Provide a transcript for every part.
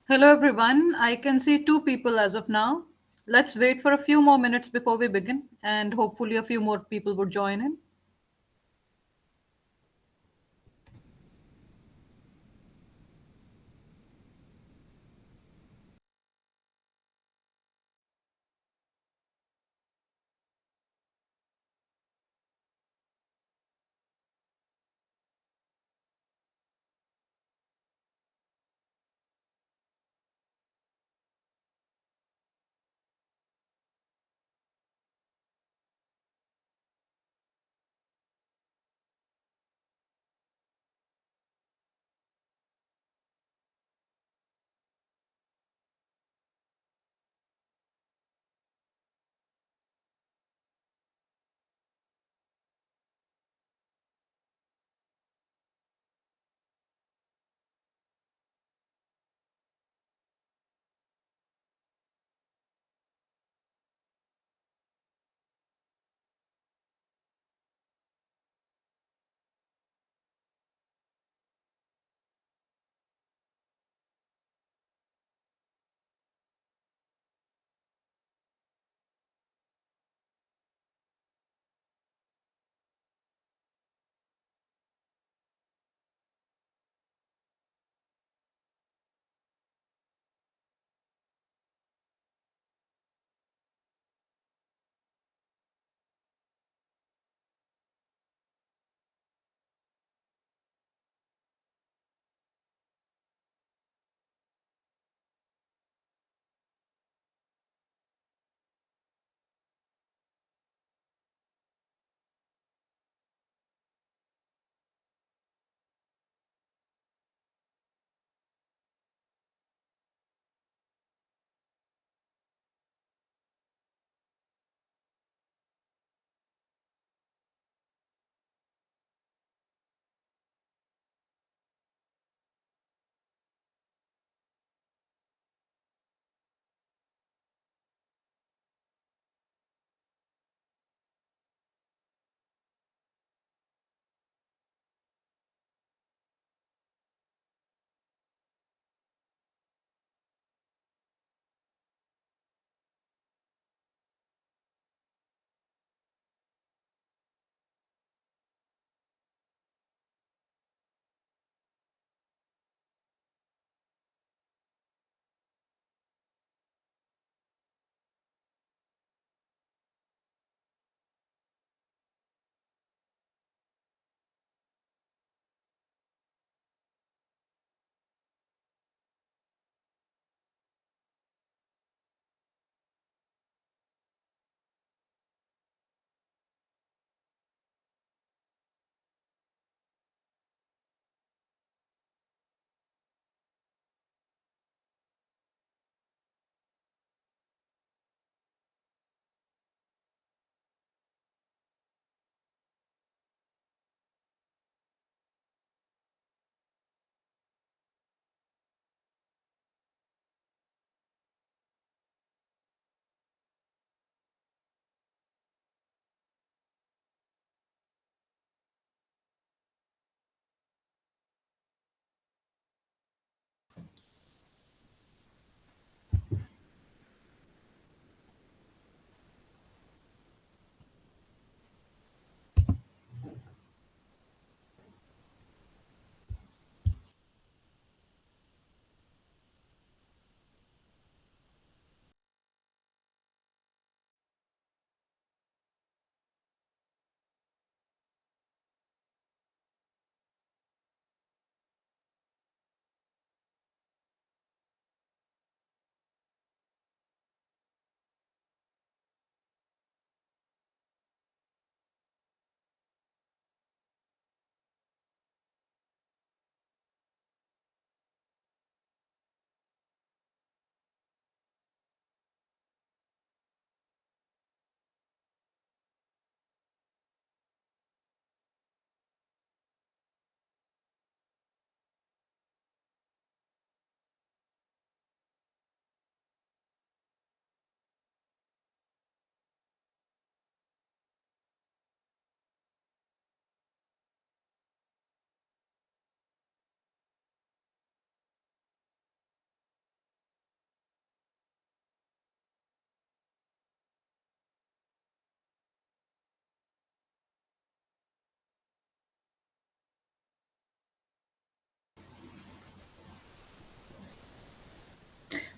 Hello, everyone. I can see two people as of now. Let's wait for a few more minutes before we begin, and hopefully, a few more people would join in.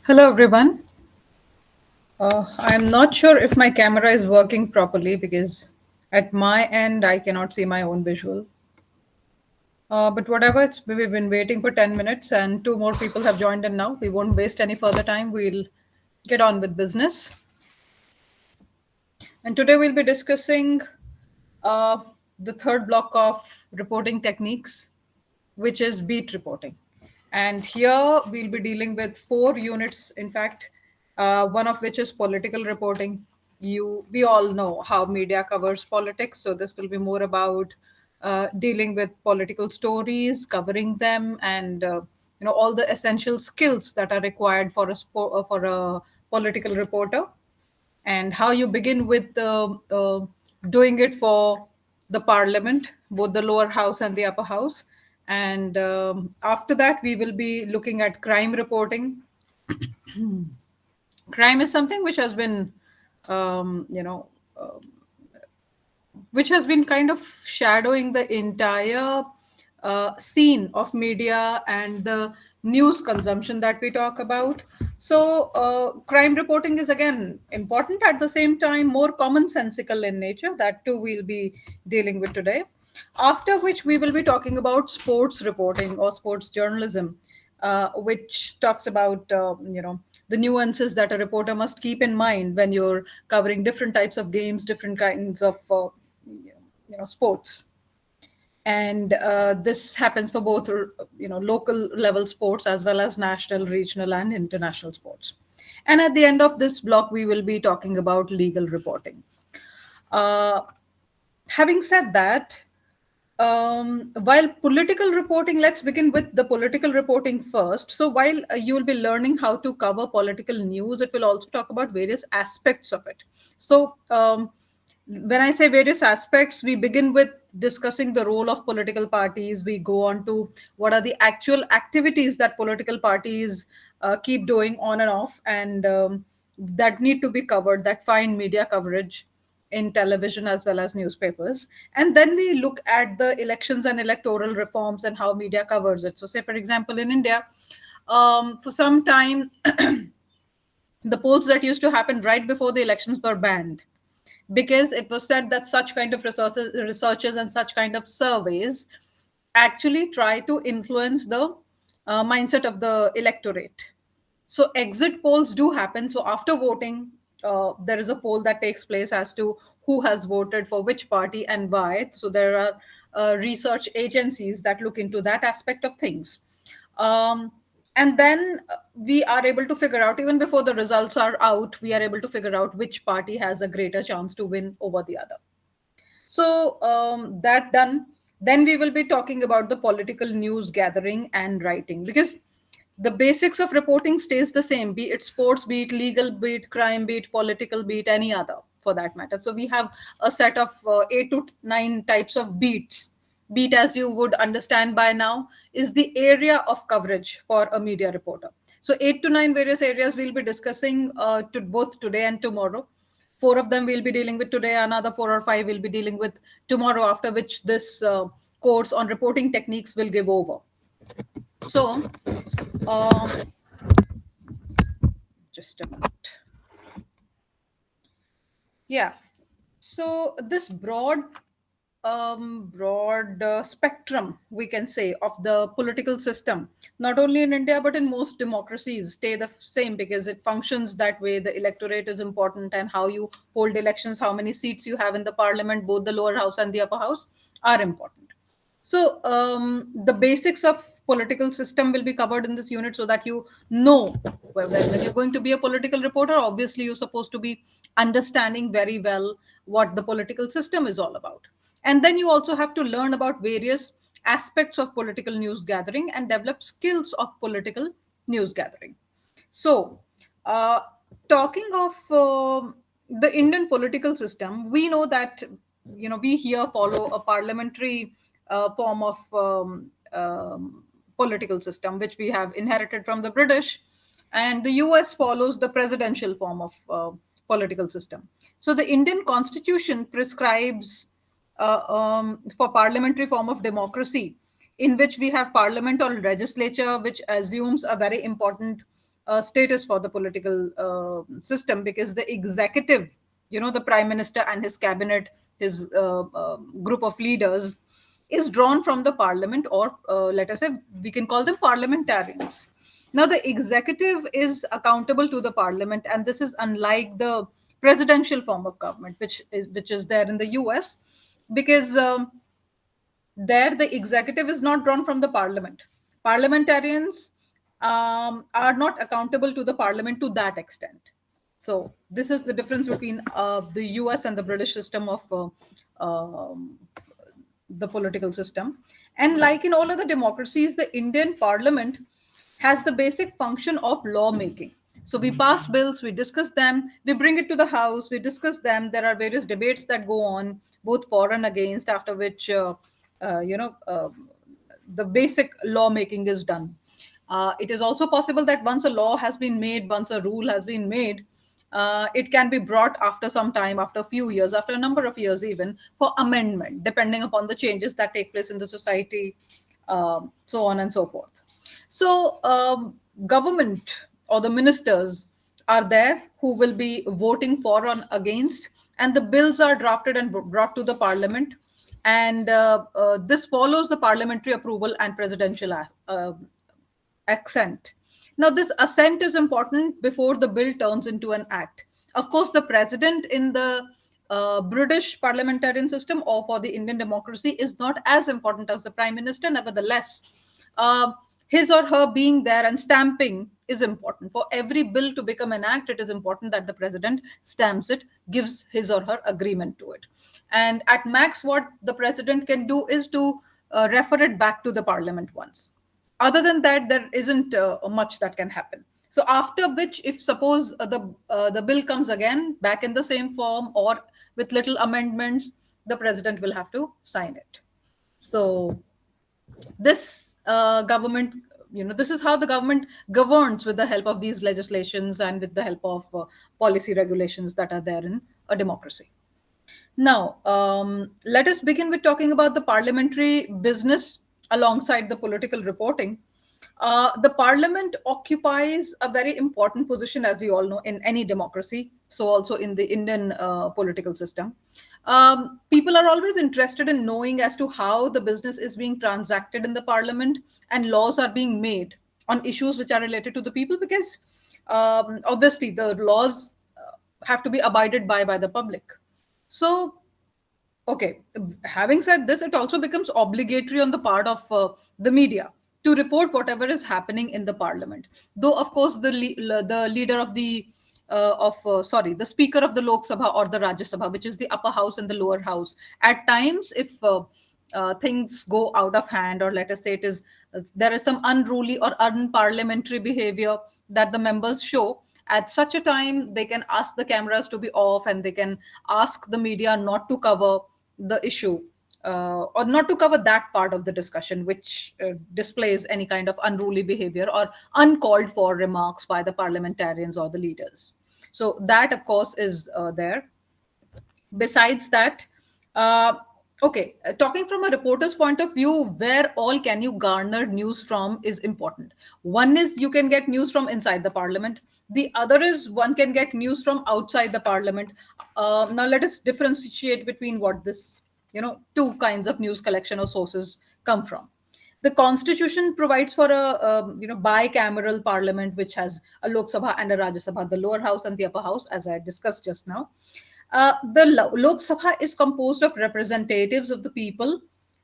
Hello, everyone. I'm not sure if my camera is working properly because at my end I cannot see my own visual. But whatever, we've been waiting for 10 minutes and two more people have joined in now. We won't waste any further time. We'll get on with business. And today we'll be discussing uh, the third block of reporting techniques, which is beat reporting. And here we'll be dealing with four units, in fact, one of which is political reporting. We all know how media covers politics, so this will be more about dealing with political stories, covering them, and all the essential skills that are required for for a political reporter, and how you begin with doing it for the parliament, both the lower house and the upper house. And after that, we will be looking at crime reporting. Crime is something which has been, um, you know, which has been kind of shadowing the entire scene of media and the news consumption that we talk about. So, crime reporting is again important, at the same time, more commonsensical in nature. That too, we'll be dealing with today. After which, we will be talking about sports reporting or sports journalism, which talks about the nuances that a reporter must keep in mind when you're covering different types of games, different kinds of sports. And this happens for both local level sports as well as national, regional, and international sports. And at the end of this block, we will be talking about legal reporting. uh, Having said that, while political reporting, let's begin with the political reporting first. So, while you'll be learning how to cover political news, it will also talk about various aspects of it. So, when I say various aspects, we begin with discussing the role of political parties. We go on to what are the actual activities that political parties keep doing on and off, and that need to be covered, that find media coverage in television as well as newspapers. And then we look at the elections and electoral reforms and how media covers it. So, say, for example, in India, for some time, the polls that used to happen right before the elections were banned because it was said that such kind of researches and such kind of surveys actually try to influence the mindset of the electorate. So exit polls do happen. So after voting, there is a poll that takes place as to who has voted for which party and why. So there are research agencies that look into that aspect of things. um, and then we are able to figure out, even before the results are out, we are able to figure out which party has a greater chance to win over the other. So that done, then we will be talking about the political news gathering and writing, because the basics of reporting stays the same, be it sports, be it legal, be it crime, be it political, be it any other for that matter. So we have a set of 8 to 9 types of beats. Beat, as you would understand by now, is the area of coverage for a media reporter. So 8 to 9 various areas we'll be discussing to both today and tomorrow. Four of them we'll be dealing with today, another 4 or 5 we'll be dealing with tomorrow, after which this course on reporting techniques will give over. So, um, just a minute. Yeah. So this broad spectrum, we can say, of the political system, not only in India but in most democracies, stay the same because it functions that way. The electorate is important, and how you hold elections, how many seats you have in the parliament, both the lower house and the upper house, are important. So the basics of political system will be covered in this unit, so that you know, when you're going to be a political reporter, obviously you're supposed to be understanding very well what the political system is all about. And then you also have to learn about various aspects of political news gathering and develop skills of political news gathering. So, uh, talking of the Indian political system, we know that we here follow a parliamentary form of political system, which we have inherited from the British, and the US follows the presidential form of political system. So the Indian Constitution prescribes for parliamentary form of democracy, in which we have parliament or legislature, which assumes a very important status for the political system, because the executive, the prime minister and his cabinet, his group of leaders, is drawn from the parliament, or let us say we can call them parliamentarians. Now, the executive is accountable to the parliament, and this is unlike the presidential form of government, which is there in the US, because there the executive is not drawn from the parliament. Parliamentarians are not accountable to the parliament to that extent. So this is the difference between the US and the British system of the political system. And like in all other democracies, the Indian parliament has the basic function of lawmaking. So we pass bills, we discuss them, we bring it to the house, we discuss them. There are various debates that go on, both for and against, after which, uh, you know, uh, the basic lawmaking is done. It is also possible that once a law has been made, once a rule has been made, it can be brought after some time, after a few years, after a number of years even, for amendment, depending upon the changes that take place in the society, so on and so forth. So, government or the ministers are there who will be voting for or against, and the bills are drafted and brought to the parliament. And this follows the parliamentary approval and presidential assent. Now, this assent is important before the bill turns into an act. Of course, the president in the British parliamentarian system, or for the Indian democracy, is not as important as the prime minister. Nevertheless, his or her being there and stamping is important. For every bill to become an act, it is important that the president stamps it, gives his or her agreement to it. And at max, what the president can do is to refer it back to the parliament once. Other than that, there isn't much that can happen. So after which, if suppose the bill comes again back in the same form or with little amendments, the president will have to sign it. So this government, this is how the government governs, with the help of these legislations and with the help of policy regulations that are there in a democracy. Now, let us begin with talking about the parliamentary business alongside the political reporting. The parliament occupies a very important position, as we all know, in any democracy, so also in the Indian political system. People are always interested in knowing as to how the business is being transacted in the parliament, and laws are being made on issues which are related to the people, because obviously the laws have to be abided by the public. So, okay, having said this, it also becomes obligatory on the part of the media to report whatever is happening in the parliament. Though, of course, the leader of the sorry, the speaker of the Lok Sabha or the Rajya Sabha, which is the upper house and the lower house, at times, if things go out of hand, or let us say there is some unruly or unparliamentary behavior that the members show, at such a time they can ask the cameras to be off, and they can ask the media not to cover the issue, or not to cover that part of the discussion which displays any kind of unruly behavior or uncalled for remarks by the parliamentarians or the leaders. So that, of course, is there. Besides that, okay, talking from a reporter's point of view, where all can you garner news from is important. One is you can get news from inside the parliament. The other is one can get news from outside the parliament. Now let us differentiate between what this, two kinds of news collection or sources come from. The constitution provides for a bicameral parliament, which has a Lok Sabha and a Rajya Sabha, the lower house and the upper house, as I discussed just now. The Lok Sabha is composed of representatives of the people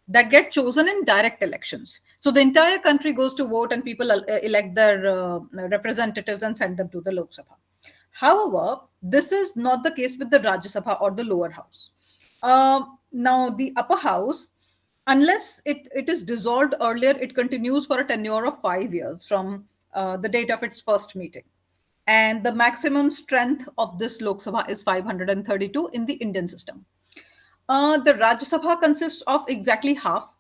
that get chosen in direct elections. So the entire country goes to vote, and people elect their representatives and send them to the Lok Sabha. However, this is not the case with the Rajya Sabha or the lower house. Now, the upper house, unless it is dissolved earlier, it continues for a tenure of 5 years from the date of its first meeting. And the maximum strength of this Lok Sabha is 532 in the Indian system. The Rajya Sabha consists of exactly half,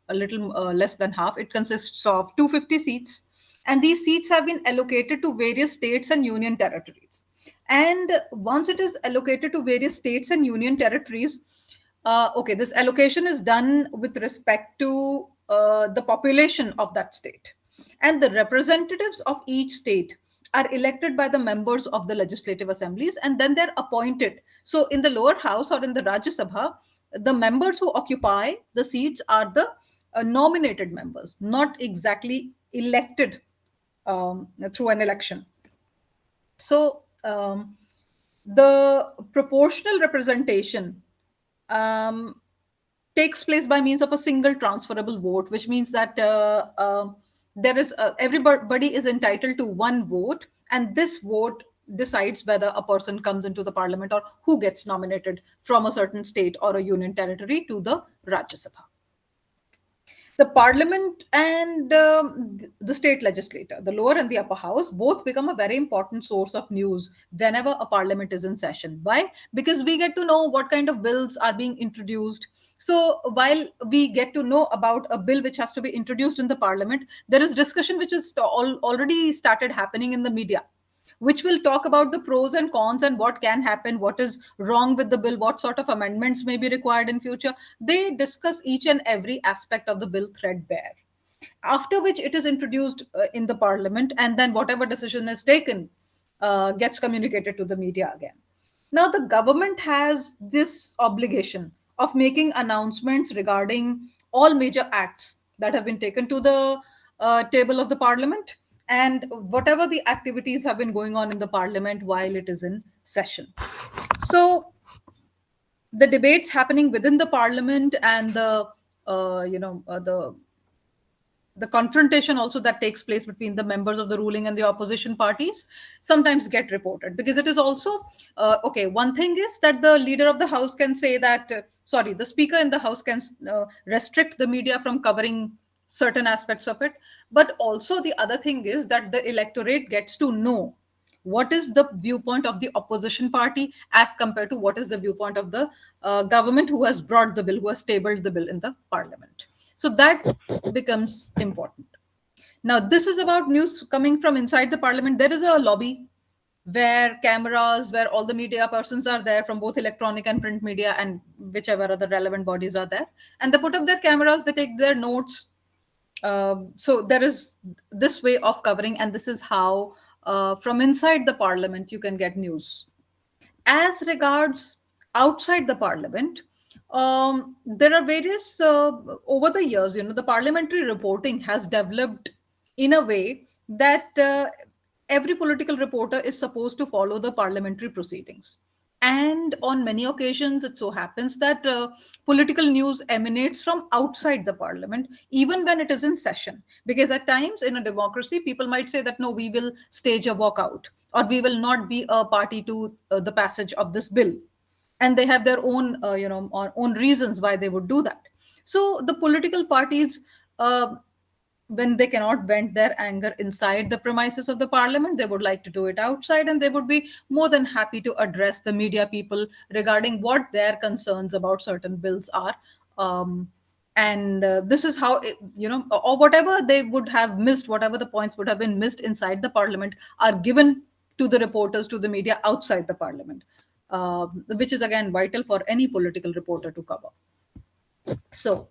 a little less than half. It consists of 250 seats, and these seats have been allocated to various states and union territories. And once it is allocated to various states and union territories, okay, this allocation is done with respect to the population of that state. And the representatives of each state are elected by the members of the legislative assemblies, and then they're appointed. So in the lower house or in the Rajya Sabha, the members who occupy the seats are the nominated members, not exactly elected through an election. So the proportional representation um, takes place by means of a single transferable vote, which means that there is everybody is entitled to one vote, and this vote decides whether a person comes into the parliament or who gets nominated from a certain state or a union territory to the Rajya Sabha. The parliament and the state legislature, the lower and the upper house, both become a very important source of news whenever a parliament is in session. Why? Because we get to know what kind of bills are being introduced. So while we get to know about a bill which has to be introduced in the parliament, there is discussion which is already started happening in the media, which will talk about the pros and cons and what can happen, what is wrong with the bill, what sort of amendments may be required in future. They discuss each and every aspect of the bill threadbare, after which it is introduced in the parliament, and then whatever decision is taken gets communicated to the media again. Now the government has this obligation of making announcements regarding all major acts that have been taken to the table of the parliament, and whatever the activities have been going on in the parliament while it is in session. So the debates happening within the parliament and the confrontation also that takes place between the members of the ruling and the opposition parties sometimes get reported, because it is also okay, one thing is that the leader of the house can say that sorry, the speaker in the house can restrict the media from covering certain aspects of it, but also the other thing is that the electorate gets to know what is the viewpoint of the opposition party as compared to what is the viewpoint of the government who has brought the bill, who has tabled the bill in the parliament. So that becomes important. Now, this is about news coming from inside the parliament. There is a lobby where cameras, where all the media persons are there from both electronic and print media and whichever other relevant bodies are there. And they put up their cameras, they take their notes. So there is this way of covering, and this is how from inside the parliament you can get news. As regards outside the parliament, there are various over the years, the parliamentary reporting has developed in a way that every political reporter is supposed to follow the parliamentary proceedings. And on many occasions, it so happens that political news emanates from outside the parliament, even when it is in session. Because at times in a democracy, people might say that no, we will stage a walkout, or we will not be a party to the passage of this bill. And they have their own, own reasons why they would do that. So the political parties, when they cannot vent their anger inside the premises of the parliament, they would like to do it outside, and they would be more than happy to address the media people regarding what their concerns about certain bills are. And this is how or whatever they would have missed, whatever the points would have been missed inside the parliament, are given to the reporters, to the media outside the parliament, which is again vital for any political reporter to cover. So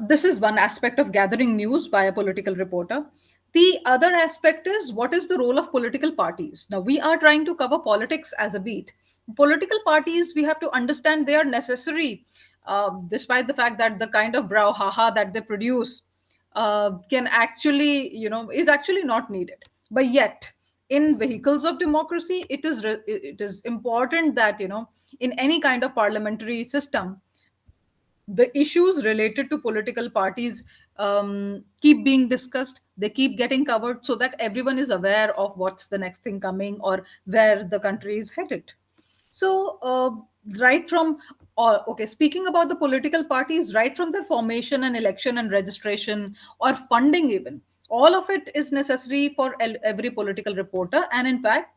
this is one aspect of gathering news by a political reporter. The other aspect is, what is the role of political parties? Now, we are trying to cover politics as a beat. Political parties, we have to understand they are necessary, despite the fact that the kind of brouhaha that they produce can actually, is actually not needed. But yet, in vehicles of democracy, it is important that, in any kind of parliamentary system, the issues related to political parties keep being discussed, they keep getting covered, so that everyone is aware of what's the next thing coming or where the country is headed. So right from okay, speaking about the political parties, right from their formation and election and registration or funding even, all of it is necessary for every political reporter. And in fact,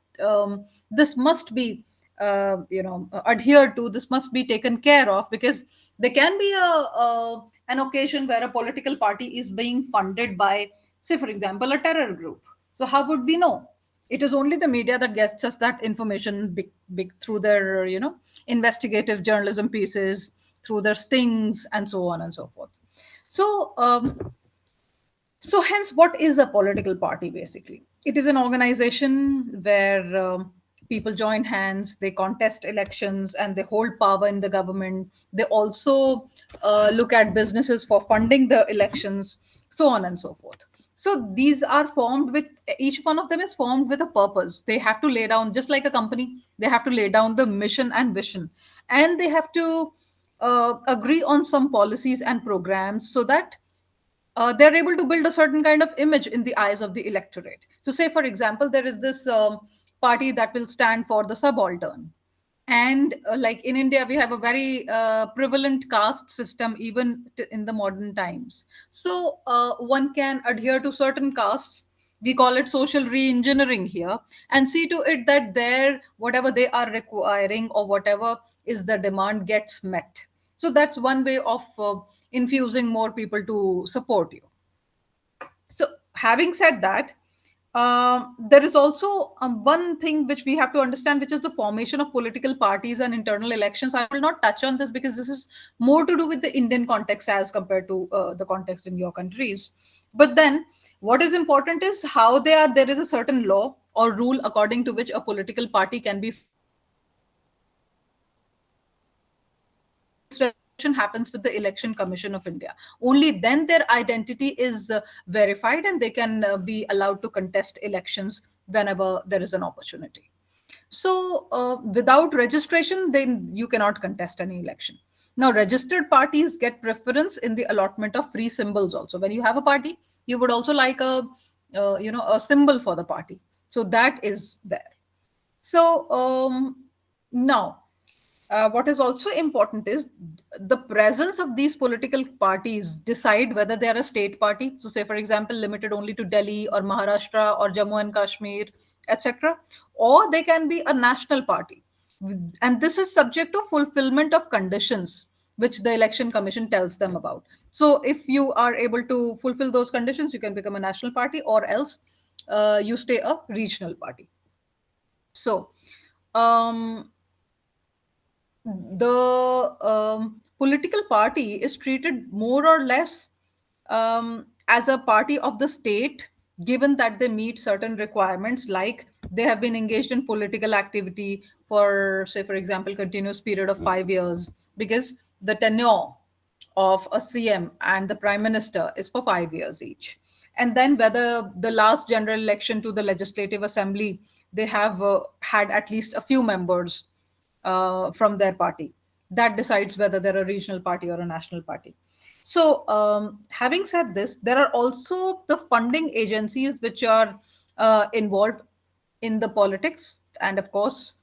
this must be adhered to, this must be taken care of, because there can be an occasion where a political party is being funded by, say for example, a terror group. So how would we know? It is only the media that gets us that information big through their investigative journalism pieces, through their stings, and so on and so forth. So hence, what is a political party basically? It is an organization where people join hands, they contest elections, and they hold power in the government. They also look at businesses for funding the elections, so on and so forth. So these are formed with, each one of them is formed with a purpose. They have to lay down, just like a company, they have to lay down the mission and vision, and they have to agree on some policies and programs so that they're able to build a certain kind of image in the eyes of the electorate. So, say for example, there is this party that will stand for the subaltern, and like in India, we have a very prevalent caste system even in the modern times. So, one can adhere to certain castes. We call it social re-engineering here, and see to it that their whatever they are requiring or whatever is the demand gets met. So that's one way of infusing more people to support you. So, having said that, there is also one thing which we have to understand, which is the formation of political parties and internal elections. I will not touch on this because this is more to do with the Indian context as compared to the context in your countries. But then, what is important is how they are. There is a certain law or rule according to which a political party can be formed, and this registration happens with the Election Commission of India. Only then their identity is verified, and they can be allowed to contest elections whenever there is an opportunity. So, without registration, then you cannot contest any election. Now, registered parties get preference in the allotment of free symbols. Also, when you have a party, you would also like a a symbol for the party. So that is there. So now, what is also important is the presence of these political parties decide whether they are a state party. So, say for example, limited only to Delhi or Maharashtra or Jammu and Kashmir, etc., or they can be a national party, and this is subject to fulfillment of conditions which the election commission tells them about. So, if you are able to fulfill those conditions, you can become a national party, or else you stay a regional party. So, um, the political party is treated more or less as a party of the state, given that they meet certain requirements, like they have been engaged in political activity for, say, for example, continuous period of 5 years, because the tenure of a CM and the prime minister is for 5 years each. And then whether the last general election to the legislative assembly, they have had at least a few members from their party. That decides whether they're a regional party or a national party. So, having said this, there are also the funding agencies which are involved in the politics, and of course,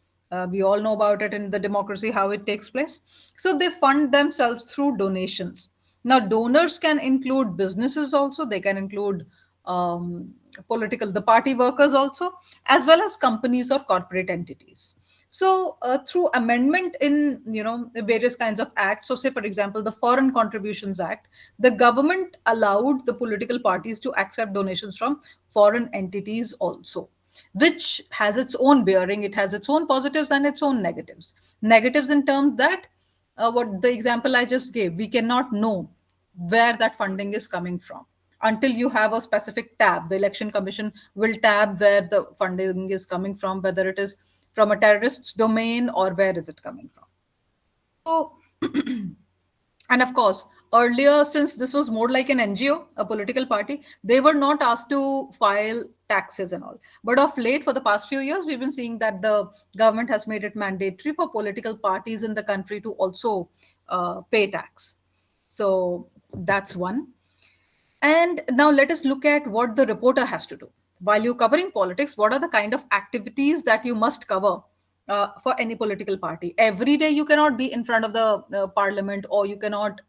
we all know about it in the democracy how it takes place. So, they fund themselves through donations. Now, donors can include businesses also. They can include the party workers also, as well as companies or corporate entities. So, through amendment in the various kinds of acts. So, say for example, the Foreign Contributions Act, the government allowed the political parties to accept donations from foreign entities also, which has its own bearing. It has its own positives and its own negatives. Negatives in terms that what the example I just gave, we cannot know where that funding is coming from until you have a specific tab. The election commission will tab where the funding is coming from, whether it is from a terrorist's domain or where is it coming from. So, and of course, earlier, since this was more like an NGO, a political party, they were not asked to file taxes and all. But of late, for the past few years, we've been seeing that the government has made it mandatory for political parties in the country to also pay tax. So that's one. And now let us look at what the reporter has to do. While you're covering politics, what are the kind of activities that you must cover for any political party? Every day you cannot be in front of the parliament, or you cannot,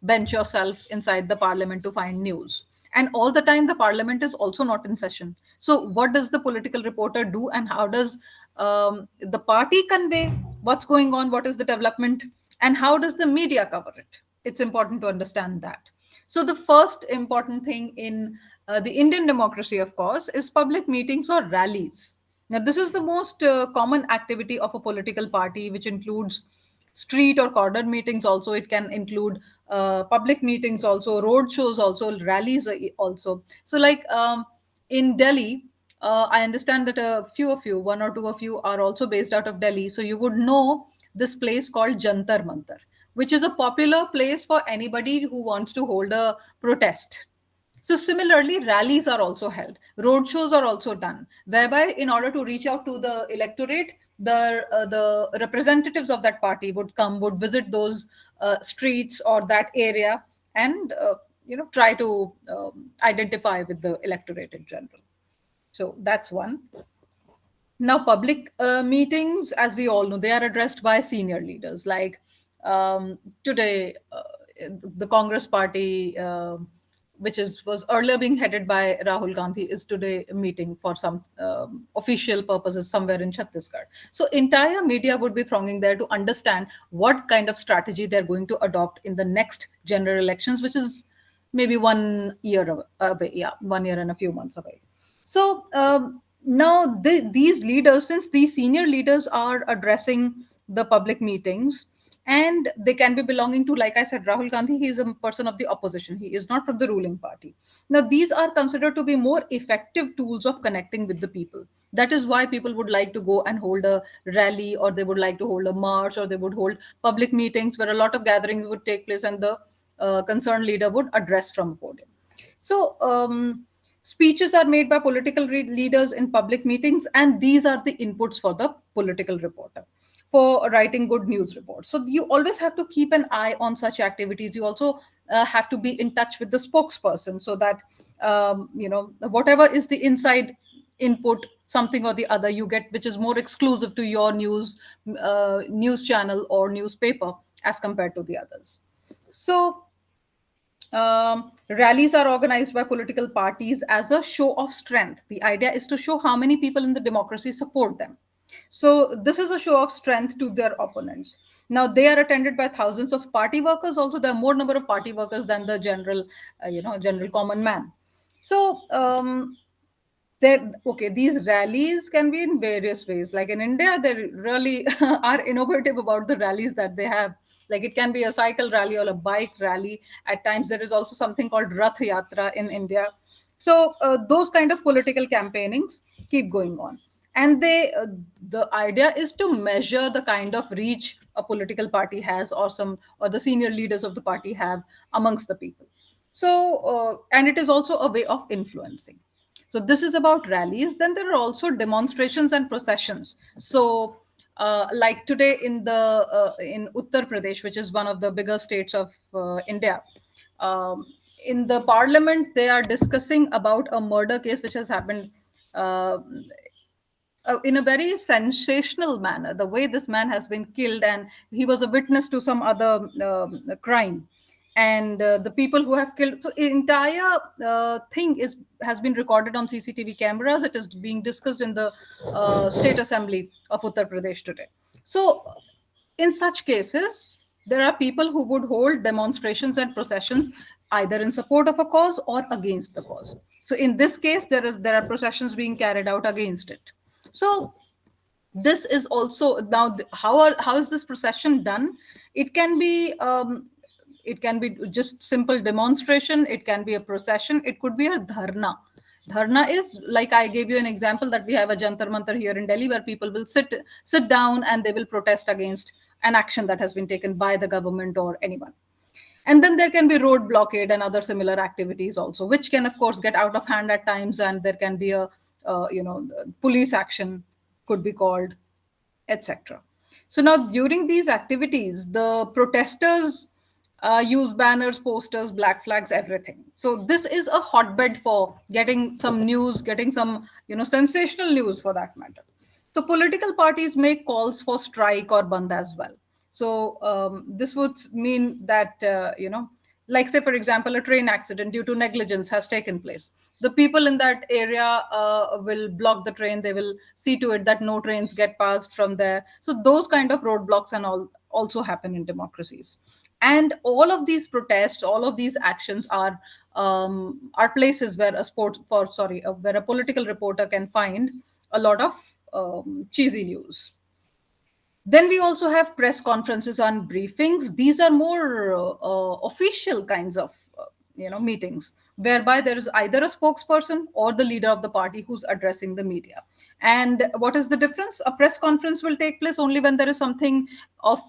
bench yourself inside the parliament to find news. And all the time the parliament is also not in session. So what does the political reporter do, and how does the party convey what's going on, what is the development, and how does the media cover it? It's important to understand that. So, the first important thing in the Indian democracy, of course, is public meetings or rallies. Now, this is the most common activity of a political party, which includes street or corner meetings. Also, it can include public meetings, also road shows, also rallies, also. So, like in Delhi, I understand that a few of you, one or two of you, are also based out of Delhi. So you would know this place called Jantar Mantar, which is a popular place for anybody who wants to hold a protest. So similarly, rallies are also held. Road shows are also done, whereby in order to reach out to the electorate, the representatives of that party would come, would visit those streets or that area, and try to identify with the electorate in general. So that's one. Now, public meetings, as we all know, they are addressed by senior leaders. Like today, the Congress party, which is was earlier being headed by Rahul Gandhi, is today meeting for some official purposes somewhere in Chhattisgarh. So, entire media would be thronging there to understand what kind of strategy they're going to adopt in the next general elections, which is maybe 1 year away. Yeah, 1 year and a few months away. So now these leaders, since these senior leaders are addressing the public meetings, and they can be belonging to, like I said, Rahul Gandhi, he is a person of the opposition. He is not from the ruling party. Now, these are considered to be more effective tools of connecting with the people. That is why people would like to go and hold a rally, or they would like to hold a march, or they would hold public meetings where a lot of gatherings would take place, and the concerned leader would address from a podium. So, speeches are made by political leaders in public meetings, and these are the inputs for the political reporter for writing good news reports. So, you always have to keep an eye on such activities. You also have to be in touch with the spokesperson so that, whatever is the inside input, something or the other you get, which is more exclusive to your news channel or newspaper as compared to the others. So, rallies are organized by political parties as a show of strength. The idea is to show how many people in the democracy support them. So this is a show of strength to their opponents. Now they are attended by thousands of party workers. Also, there are more number of party workers than the general, general common man. So there, okay, these rallies can be in various ways. Like in India, they really are innovative about the rallies that they have. Like it can be a cycle rally or a bike rally. At times there is also something called Rath Yatra in India. So those kind of political campaignings keep going on, and the idea is to measure the kind of reach a political party has, or the senior leaders of the party have amongst the people. So and it is also a way of influencing. So this is about rallies. Then there are also demonstrations and processions. So, like today in Uttar Pradesh, which is one of the bigger states of India, um, in the parliament they are discussing about a murder case which has happened uh, in a very sensational manner. The way this man has been killed, and he was a witness to some other crime, and the people who have killed. So entire thing is has been recorded on CCTV cameras. It is being discussed in the state assembly of Uttar Pradesh today. So in such cases, there are people who would hold demonstrations and processions either in support of a cause or against the cause. So in this case, there are processions being carried out against it. So this is also now how is this procession done? It can be just simple demonstration. It can be a procession. It could be a dharna. Dharna is, like I gave you an example, that we have a Jantar Mantar here in Delhi where people will sit down and they will protest against an action that has been taken by the government or anyone. And then there can be road blockade and other similar activities also, which can of course get out of hand at times, and there can be a police action could be called, etc. So now during these activities, the protesters use banners, posters, black flags, everything. So this is a hotbed for getting some news, getting some sensational news for that matter. So political parties make calls for strike or band as well. So this would mean that like say for example, a train accident due to negligence has taken place. The people in that area will block the train. They will see to it that no trains get passed from there. So those kind of roadblocks and all also happen in democracies. And all of these protests, all of these actions are places where where a political reporter can find a lot of cheesy news. Then we also have press conferences and briefings. These are more official kinds of meetings, whereby there is either a spokesperson or the leader of the party who's addressing the media. And what is the difference? A press conference will take place only when there is of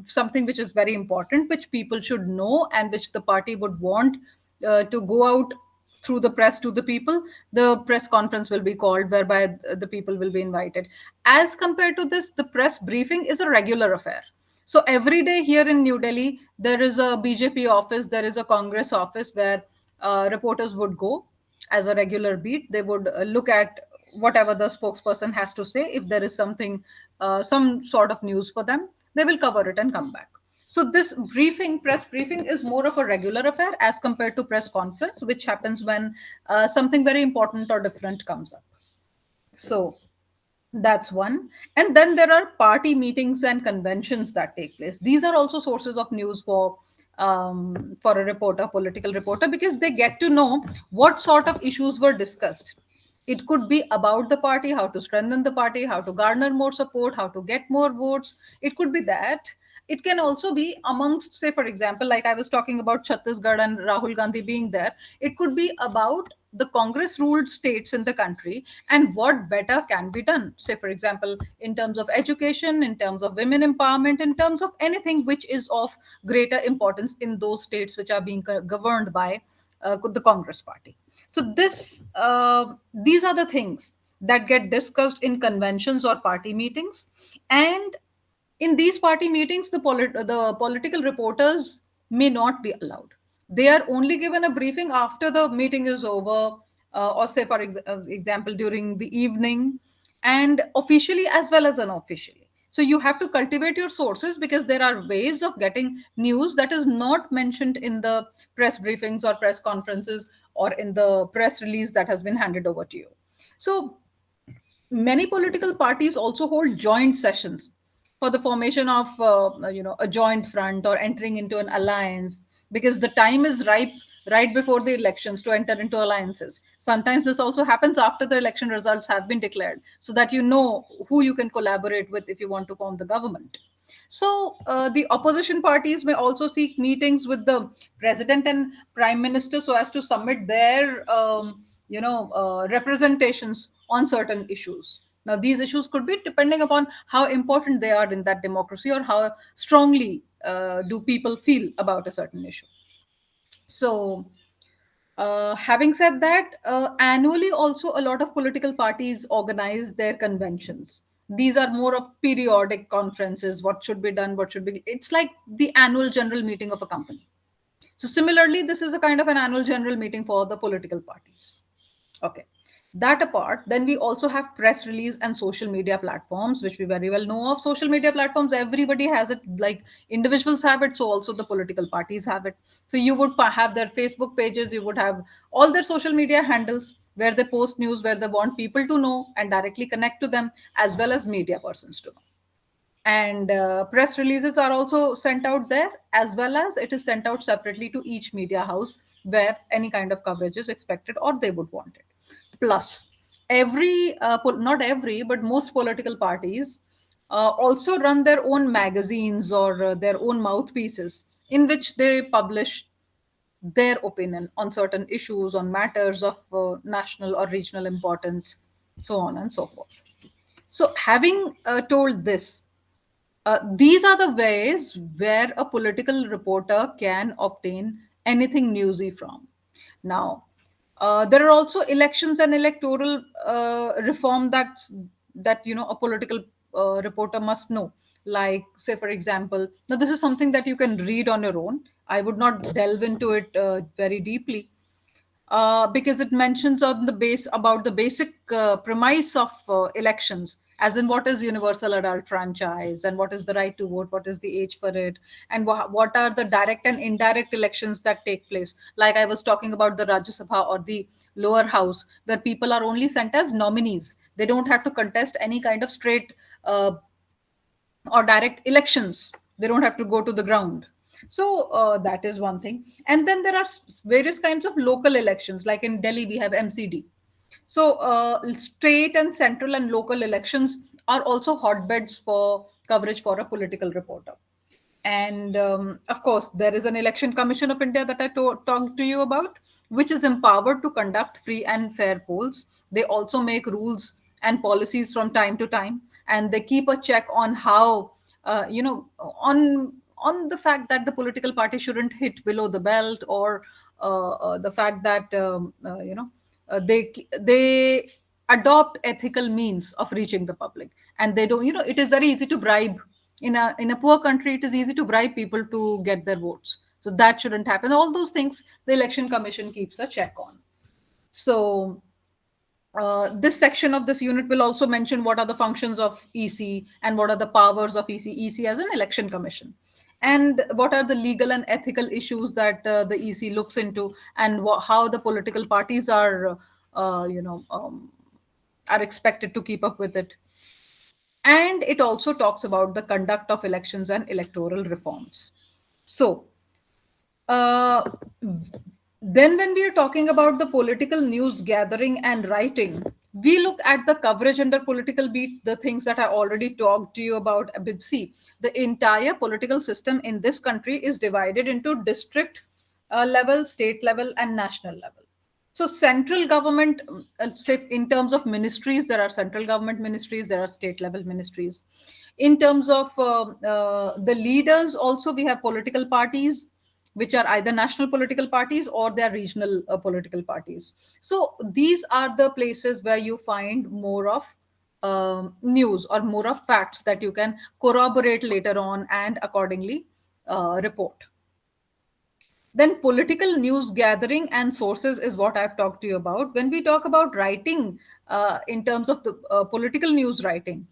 something which is very important, which people should know, and which the party would want to go out through the press to the people. The press conference will be called, whereby the people will be invited. As compared to this, the press briefing is a regular affair. So every day here in New Delhi, there is a BJP office, there is a Congress office where reporters would go as a regular beat. They would look at whatever the spokesperson has to say. If there is something, some sort of news for them, they will cover it and come back. So this briefing, press briefing, is more of a regular affair as compared to press conference, which happens when something very important or different comes up. So that's one. And then there are party meetings and conventions that take place. These are also sources of news for a reporter, political reporter, because they get to know what sort of issues were discussed. It could be about the party, how to strengthen the party, how to garner more support, how to get more votes. It could be that. It can also be amongst, say, for example, like I was talking about Chhattisgarh and Rahul Gandhi being there. It could be about the Congress ruled states in the country and what better can be done. Say, for example, in terms of education, in terms of women empowerment, in terms of anything which is of greater importance in those states which are being governed by the Congress party. So these are the things that get discussed in conventions or party meetings. And in these party meetings, the political reporters may not be allowed. They are only given a briefing after the meeting is over, or say, for example, during the evening, and officially as well as unofficially. So you have to cultivate your sources, because there are ways of getting news that is not mentioned in the press briefings or press conferences or in the press release that has been handed over to you. So many political parties also hold joint sessions for the formation of a joint front or entering into an alliance, because the time is ripe right before the elections to enter into alliances. Sometimes this also happens after the election results have been declared, so that you know who you can collaborate with if you want to form the government. So the opposition parties may also seek meetings with the president and prime minister so as to submit their representations on certain issues. Now, these issues could be depending upon how important they are in that democracy, or how strongly do people feel about a certain issue. So, having said that, annually also a lot of political parties organize their conventions. These are more of periodic conferences. What should be done? What should be? It's like the annual general meeting of a company. So similarly, this is a kind of an annual general meeting for the political parties. Okay. That apart, then we also have press release and social media platforms, which we very well know of. Social media platforms, everybody has it, like individuals have it, so also the political parties have it. So you would have their Facebook pages, you would have all their social media handles where they post news, where they want people to know and directly connect to them, as well as media persons to know. And press releases are also sent out there, as well as it is sent out separately to each media house where any kind of coverage is expected or they would want it. Plus, not every, but most political parties also run their own magazines or their own mouthpieces in which they publish their opinion on certain issues, on matters of national or regional importance, so on and so forth. So, having told this, these are the ways where a political reporter can obtain anything newsy from. Now, there are also elections and electoral reform that a political reporter must know. Like, say, for example, now this is something that you can read on your own. I would not delve into it very deeply, because it mentions on the base about the basic premise of elections, as in what is universal adult franchise, and what is the right to vote, what is the age for it, and what are the direct and indirect elections that take place. Like I was talking about the Rajya Sabha or the lower house, where people are only sent as nominees. They don't have to contest any kind of straight or direct elections. They don't have to go to the ground. So that is one thing. And then there are various kinds of local elections. Like in Delhi, we have MCD. So state and central and local elections are also hotbeds for coverage for a political reporter. And of course, there is an Election Commission of India that I talked to you about, which is empowered to conduct free and fair polls. They also make rules and policies from time to time, and they keep a check on how, on the fact that the political party shouldn't hit below the belt, or the fact that they adopt ethical means of reaching the public, and they don't. It is very easy to bribe. In a poor country, it is easy to bribe people to get their votes, so that shouldn't happen. All those things the Election Commission keeps a check on. So this section of this unit will also mention what are the functions of EC and what are the powers of EC as an election commission, and what are the legal and ethical issues that the EC looks into, and how the political parties are expected to keep up with it. And it also talks about the conduct of elections and electoral reforms. So, uh, then, when we are talking about the political news gathering and writing, we look at the coverage under political beat, the things that I already talked to you about. See, the entire political system in this country is divided into district level, state level, and national level. So central government, say in terms of ministries, there are central government ministries, there are state level ministries. In terms of the leaders, also we have political parties, which are either national political parties or they are regional political parties. So these are the places where you find more of news or more of facts that you can corroborate later on and accordingly report. Then political news gathering and sources is what I've talked to you about. When we talk about writing, in terms of the political news writing,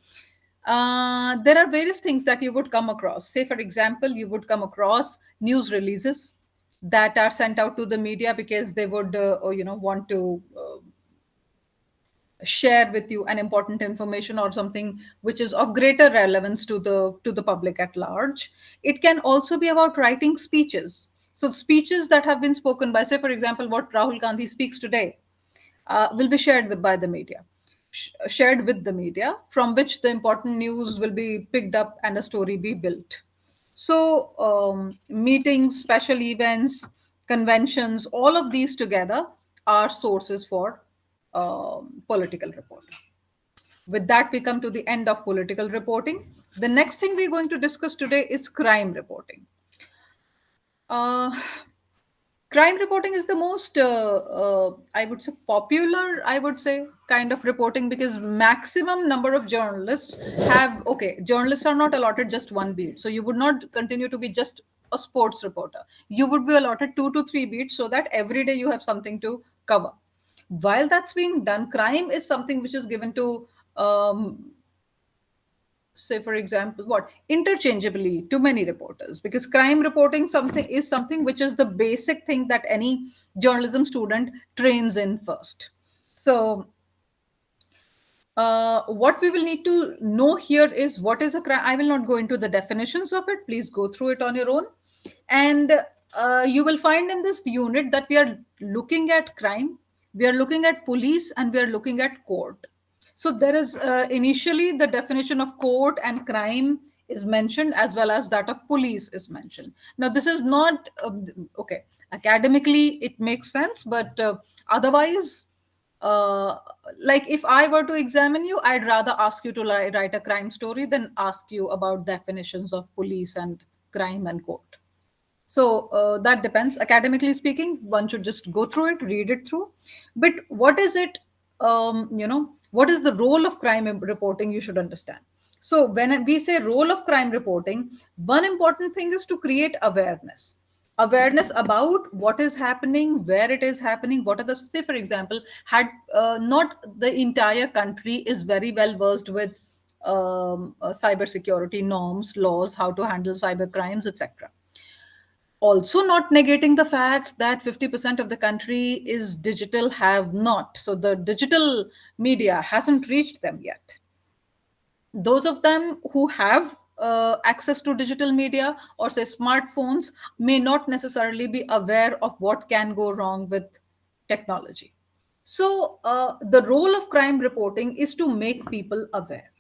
there are various things that you would come across. Say, for example, you would come across news releases that are sent out to the media because they would, want to share with you an important information or something which is of greater relevance to the public at large. It can also be about writing speeches, so speeches that have been spoken by, say for example, what Rahul Gandhi speaks today will be by the media, shared with the media, from which the important news will be picked up and a story be built. So meetings, special events, conventions, all of these together are sources for political reporting. With that, we come to the end of political reporting. The next thing we're going to discuss today is crime reporting. Uh, Crime reporting is the most, I would say, popular, I would say, kind of reporting, because maximum number of journalists have, okay, journalists are not allotted just one beat. So you would not continue to be just a sports reporter. You would be allotted 2 to 3 beats so that every day you have something to cover. While that's being done, crime is something which is given to, say for example, what, interchangeably to many reporters, because crime reporting something which is the basic thing that any journalism student trains in first. So what we will need to know here is what is a crime. I will not go into the definitions of it. Please go through it on your own. And you will find in this unit that we are looking at crime, we are looking at police, and we are looking at court. So there is initially the definition of court and crime is mentioned, as well as that of police is mentioned. Now, this is not okay. Academically, it makes sense, but otherwise, uh, like if I were to examine you, I'd rather ask you to write a crime story than ask you about definitions of police and crime and court. So that depends. Academically speaking, one should just go through it, read it through. But what is it? What is the role of crime reporting? You should understand. So when we say role of crime reporting, one important thing is to create awareness. Awareness about what is happening, where it is happening, what are the, say for example, had not the entire country is very well versed with cyber security norms, laws, how to handle cyber crimes, etc. Also not negating the fact that 50% of the country is digital have not, so the digital media hasn't reached them yet. Those of them who have access to digital media or say smartphones may not necessarily be aware of what can go wrong with technology. So the role of crime reporting is to make people aware,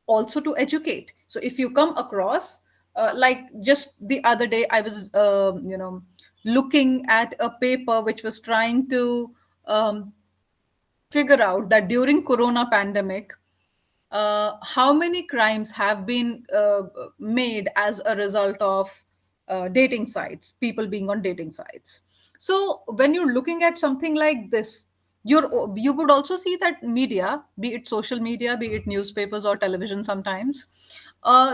also to educate. So if you come across Like just the other day, I was, looking at a paper which was trying to um, figure out that during Corona pandemic, how many crimes have been made as a result of dating sites, people being on dating sites. So when you're looking at something like this, you would also see that media, be it social media, be it newspapers or television, sometimes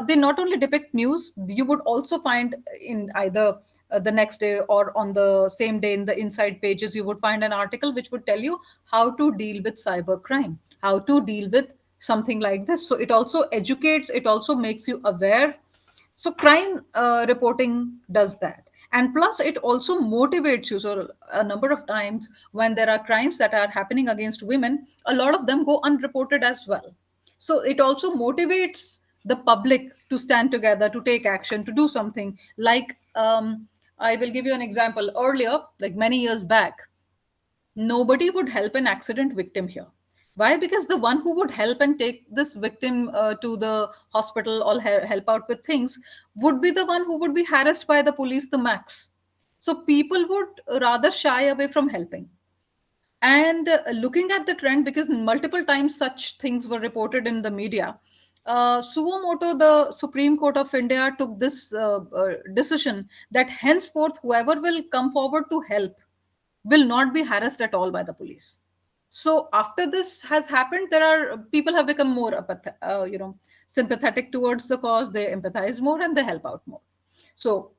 they not only depict news, you would also find in either the next day or on the same day in the inside pages, you would find an article which would tell you how to deal with cyber crime, how to deal with something like this. So it also educates, it also makes you aware. So crime reporting does that, and plus it also motivates you. So a number of times when there are crimes that are happening against women, a lot of them go unreported as well. So it also motivates the public to stand together, to take action, to do something. Like, I will give you an example. Earlier, like many years back, nobody would help an accident victim here. Why? Because the one who would help and take this victim to the hospital or help out with things would be the one who would be harassed by the police the max. So people would rather shy away from helping. And looking at the trend, because multiple times such things were reported in the media, suo moto, the Supreme Court of India took this decision that henceforth whoever will come forward to help will not be harassed at all by the police. So after this has happened, there are people have become more sympathetic towards the cause. They empathize more and they help out more. So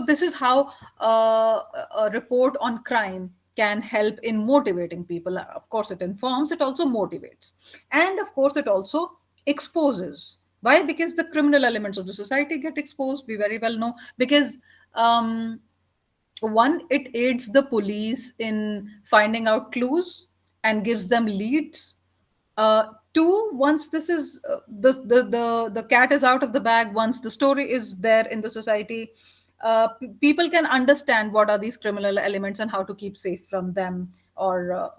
this is how a report on crime can help in motivating people. Of course it informs, it also motivates, and of course it also exposes. Why? Because the criminal elements of the society get exposed, we very well know. Because um, one, it aids the police in finding out clues and gives them leads. Two, once this is the cat is out of the bag, once the story is there in the society, people can understand what are these criminal elements and how to keep safe from them. Or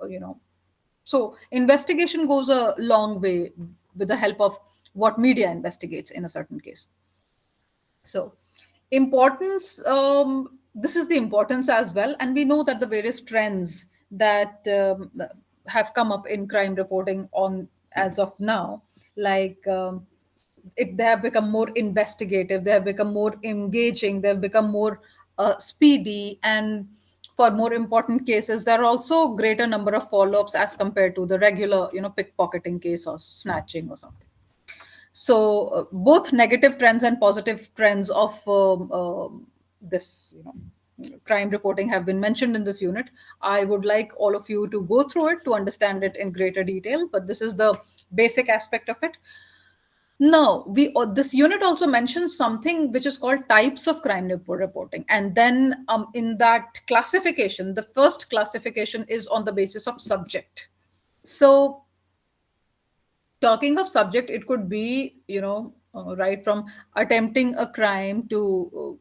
so investigation goes a long way with the help of what media investigates in a certain case. So importance, this is the importance as well. And we know that the various trends that have come up in crime reporting on as of now, like they have become more investigative, they have become more engaging, they have become more speedy, and for more important cases there are also greater number of follow-ups as compared to the regular pickpocketing case or snatching or something. So both negative trends and positive trends of this crime reporting have been mentioned in this unit. I would like all of you to go through it to understand it in greater detail, but this is the basic aspect of it. Now, this unit also mentions something which is called types of crime reporting, and then in that classification, the first classification is on the basis of subject. So talking of subject, it could be right from attempting a crime to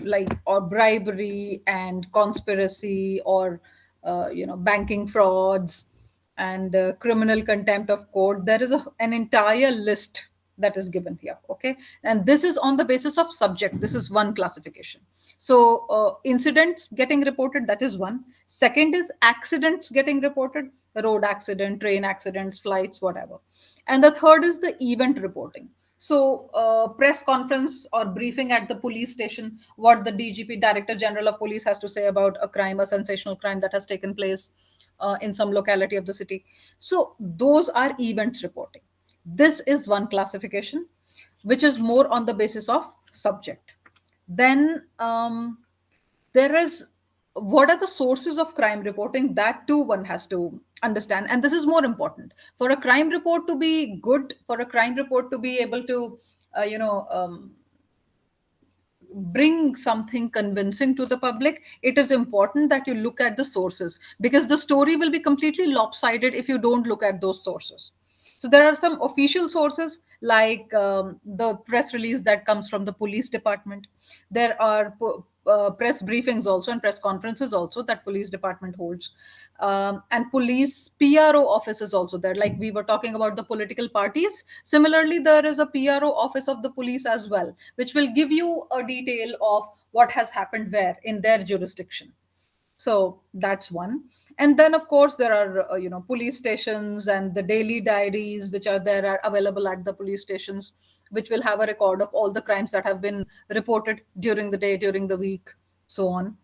like, or bribery and conspiracy, or banking frauds and criminal contempt of court. There is an entire list that is given here. Okay, and this is on the basis of subject. This is one classification. So incidents getting reported, that is one. Second is accidents getting reported, road accident, train accidents, flights, whatever. And the third is the event reporting. So press conference or briefing at the police station, what the DGP, Director General of Police, has to say about a crime, a sensational crime that has taken place in some locality of the city. So those are events reporting. This is one classification, which is more on the basis of subject. Then there is, what are the sources of crime reporting? That too one has to understand, and this is more important. For a crime report to be good, for a crime report to be able to bring something convincing to the public, it is important that you look at the sources, because the story will be completely lopsided if you don't look at those sources. So there are some official sources, like the press release that comes from the police department. There are press briefings also and press conferences also that police department holds. And police PRO office is also there. Like we were talking about the political parties, similarly there is a PRO office of the police as well, which will give you a detail of what has happened where in their jurisdiction. So that's one. And then of course there are police stations and the daily diaries which are available at the police stations, which will have a record of all the crimes that have been reported during the day, during the week, so on.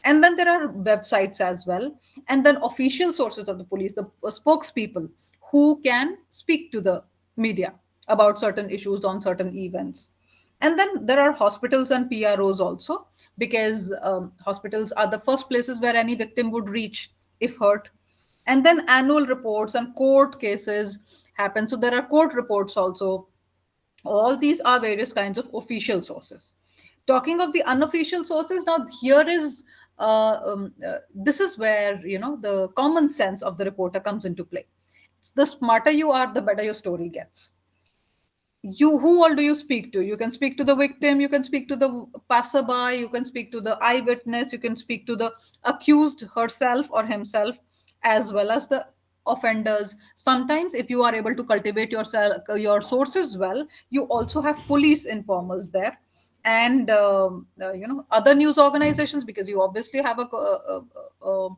And then there are websites as well, and then official sources of the police, the spokespeople who can speak to the media about certain issues on certain events. And then there are hospitals and PROs also, because hospitals are the first places where any victim would reach if hurt. And then annual reports and court cases happen. So there are court reports also. All these are various kinds of official sources. Talking of the unofficial sources, now here is this is where the common sense of the reporter comes into play. The smarter you are, the better your story gets. You, who all do you speak to? You can speak to the victim, you can speak to the passerby, you can speak to the eyewitness, you can speak to the accused herself or himself, as well as the offenders. Sometimes if you are able to cultivate your sources well, you also have police informers there, and other news organizations, because you obviously have a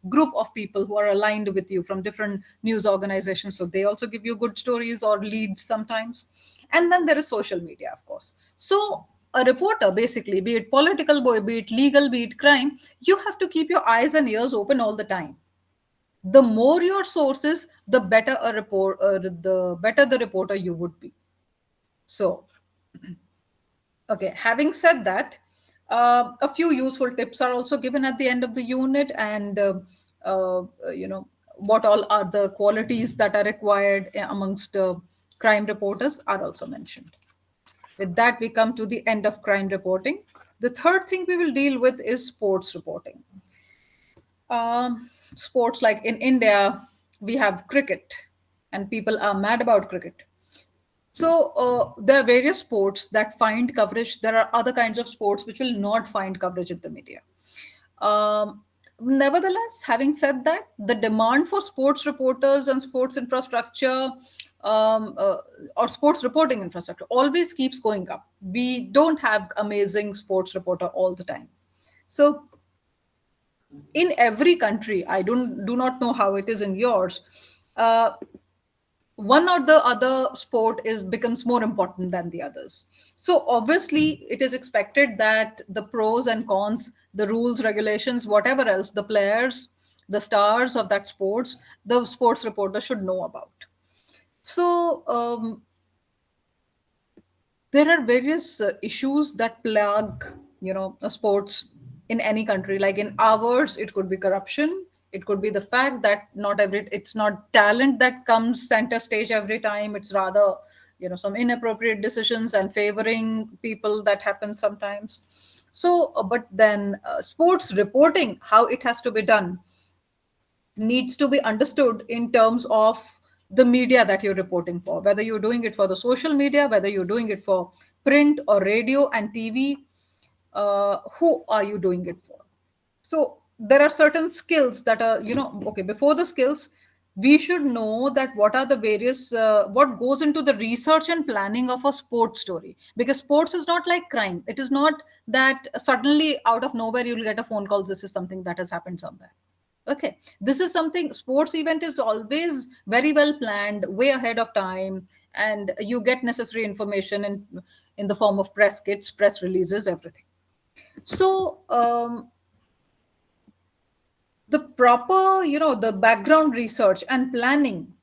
group of people who are aligned with you from different news organizations, so they also give you good stories or leads sometimes. And then there is social media, of course. So a reporter, basically, be it political, be it legal, be it crime, you have to keep your eyes and ears open all the time. The more your sources, the better the better the reporter you would be. So okay, having said that, a few useful tips are also given at the end of the unit, and what all are the qualities that are required amongst crime reporters are also mentioned. With that, we come to the end of crime reporting. The third thing we will deal with is sports reporting. Sports, like in India, we have cricket, and people are mad about cricket. So there are various sports that find coverage. There are other kinds of sports which will not find coverage in the media. Nevertheless, having said that, the demand for sports reporters and sports infrastructure, or sports reporting infrastructure, always keeps going up. We don't have amazing sports reporter all the time. So in every country, I do not know how it is in yours. Uh, One or the other sport is becomes more important than the others. So obviously it is expected that the pros and cons, the rules, regulations, whatever else, the players, the stars of that sports, the sports reporter should know about. So there are various issues that plague sports in any country. Like in ours, it could be corruption, it could be the fact that not every it's not talent that comes center stage every time. It's rather some inappropriate decisions and favoring people that happens sometimes. So but then sports reporting, how it has to be done, needs to be understood in terms of the media that you're reporting for, whether you're doing it for the social media, whether you're doing it for print or radio and TV. Who are you doing it for? So there are certain skills that are okay. Before the skills, we should know that what are the various what goes into the research and planning of a sports story, because sports is not like crime. It is not that suddenly out of nowhere you'll get a phone call, this is something that has happened somewhere. Okay, this is something, sports event is always very well planned, way ahead of time, and you get necessary information in the form of press kits, press releases, everything. So the proper the background research and planning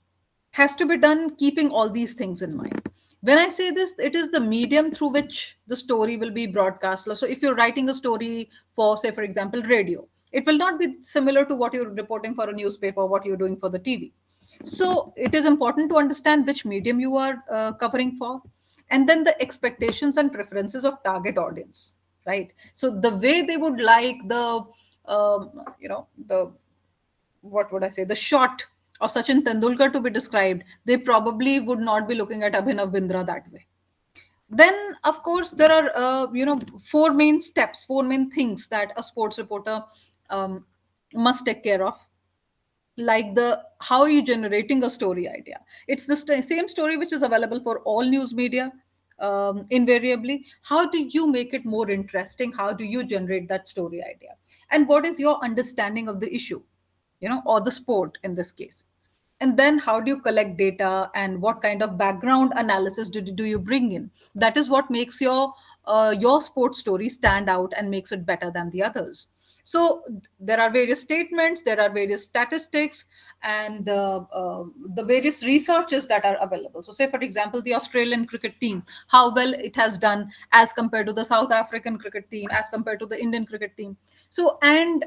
has to be done keeping all these things in mind. When I say this, it is the medium through which the story will be broadcast. So if you're writing a story for, say for example, radio, it will not be similar to what you're reporting for a newspaper, what you're doing for the TV. So it is important to understand which medium you are covering for, and then the expectations and preferences of target audience, right? So the way they would like the the what would I say, the shot of Sachin Tendulkar to be described, they probably would not be looking at Abhinav Bindra that way. Then of course there are four main steps, four main things that a sports reporter um, must take care of. Like the how are you generating a story idea. It's the same story which is available for all news media. Invariably, how do you make it more interesting? How do you generate that story idea? And what is your understanding of the issue, or the sport in this case? And then how do you collect data, and what kind of background analysis do you bring in? That is what makes your sports story stand out and makes it better than the others. So there are various statements, there are various statistics, and the various researches that are available. So say for example, the Australian cricket team, how well it has done as compared to the South African cricket team, as compared to the Indian cricket team. So and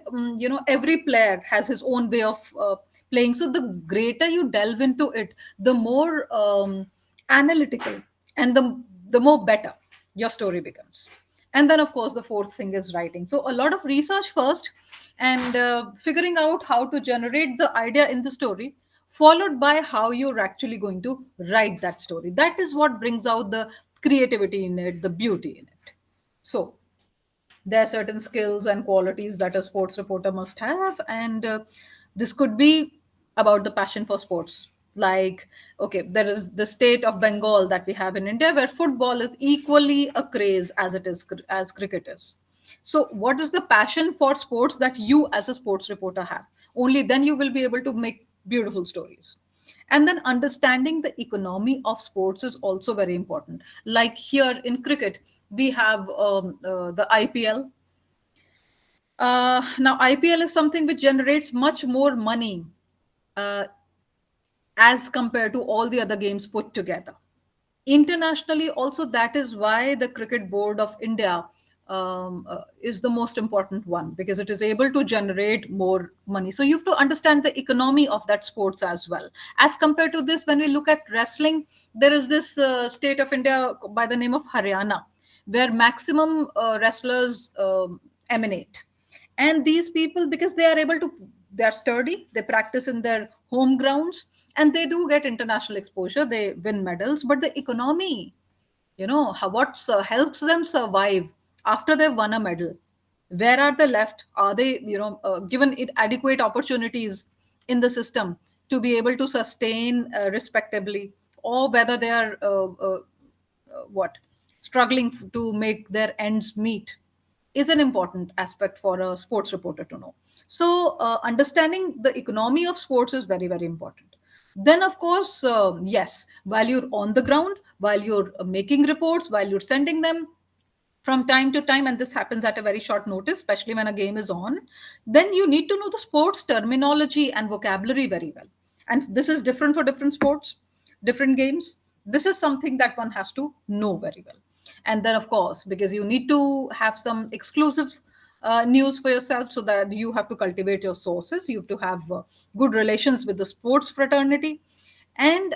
every player has his own way of playing. So the greater you delve into it, the more analytical, and the more better your story becomes. And then of course the fourth thing is writing. So a lot of research first, and figuring out how to generate the idea in the story, followed by how you're actually going to write that story. That is what brings out the creativity in it, the beauty in it. So there are certain skills and qualities that a sports reporter must have, and this could be about the passion for sports. Like, okay, there is the state of Bengal that we have in India, where football is equally a craze as it is as cricket is. So what is the passion for sports that you as a sports reporter have? Only then you will be able to make beautiful stories. And then understanding the economy of sports is also very important. Like here in cricket, we have the IPL. Now, IPL is something which generates much more money uh, as compared to all the other games put together. Internationally also, that is why the Cricket Board of India is the most important one, because it is able to generate more money. So you have to understand the economy of that sports as well. As compared to this, when we look at wrestling, there is this state of India by the name of Haryana, where maximum wrestlers emanate. And these people, because they are able to, they are sturdy, they practice in their home grounds, and they do get international exposure, they win medals. But the economy, what helps them survive after they've won a medal, where are they left? Are they given it adequate opportunities in the system to be able to sustain respectably, or whether they are what struggling to make their ends meet, is an important aspect for a sports reporter to know. So understanding the economy of sports is very, very important. Then of course, yes, while you're on the ground, while you're making reports, while you're sending them from time to time, and this happens at a very short notice, especially when a game is on, then you need to know the sports terminology and vocabulary very well. And this is different for different sports, different games. This is something that one has to know very well. And then of course, because you need to have some exclusive news for yourself, so that you have to cultivate your sources, you have to have good relations with the sports fraternity. And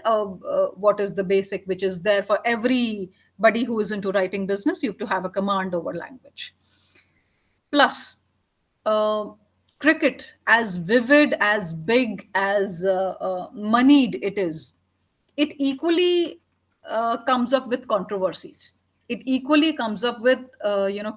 what is the basic which is there for everybody who is into writing business? You have to have a command over language. Plus, uh, cricket, as vivid, as big, as moneyed it is, it equally comes up with controversies. It equally comes up with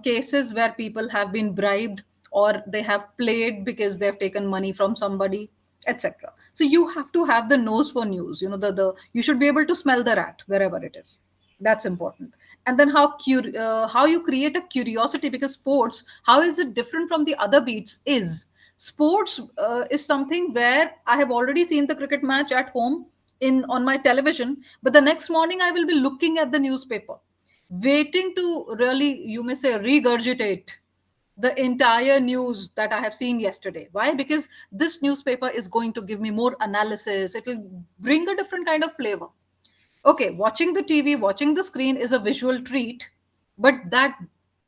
cases where people have been bribed, or they have played because they have taken money from somebody, etc. So you have to have the nose for news. The you should be able to smell the rat wherever it is. That's important. And then how you create a curiosity, because sports, how is it different from the other beats? Is sports is something where I have already seen the cricket match at home in on my television, but the next morning I will be looking at the newspaper, waiting to really, you may say, regurgitate the entire news that I have seen yesterday. Why? Because this newspaper is going to give me more analysis. It will bring a different kind of flavor. Okay, watching the TV, watching the screen is a visual treat, but that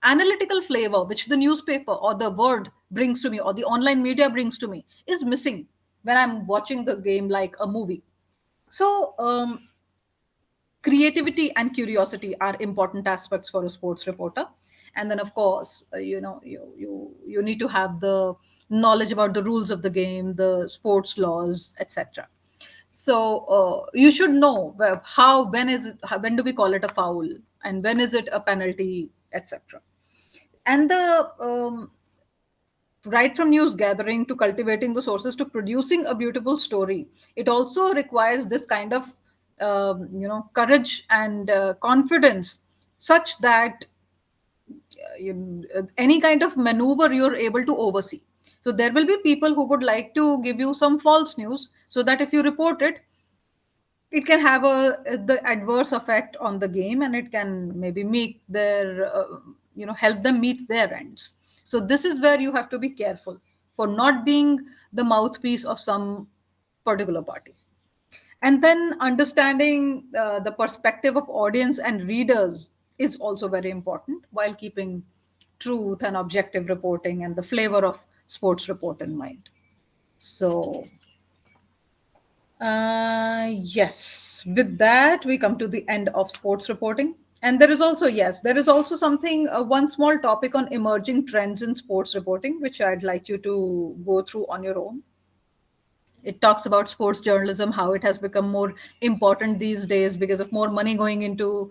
analytical flavor which the newspaper or the word brings to me, or the online media brings to me, is missing when I'm watching the game like a movie. So creativity and curiosity are important aspects for a sports reporter. And then of course, you need to have the knowledge about the rules of the game, the sports laws, etc. So you should know how, when is it, when do we call it a foul, and when is it a penalty, etc. And the right from news gathering to cultivating the sources to producing a beautiful story, it also requires this kind of courage and confidence, such that any kind of maneuver you're able to oversee. So there will be people who would like to give you some false news, so that if you report it, it can have the adverse effect on the game, and it can maybe make their help them meet their ends. So this is where you have to be careful for not being the mouthpiece of some particular party. And then understanding the perspective of audience and readers is also very important, while keeping truth and objective reporting and the flavor of sports report in mind. So yes, with that, we come to the end of sports reporting. And there is also, yes, there is also something, one small topic on emerging trends in sports reporting, which I'd like you to go through on your own. It talks about sports journalism, how it has become more important these days because of more money going into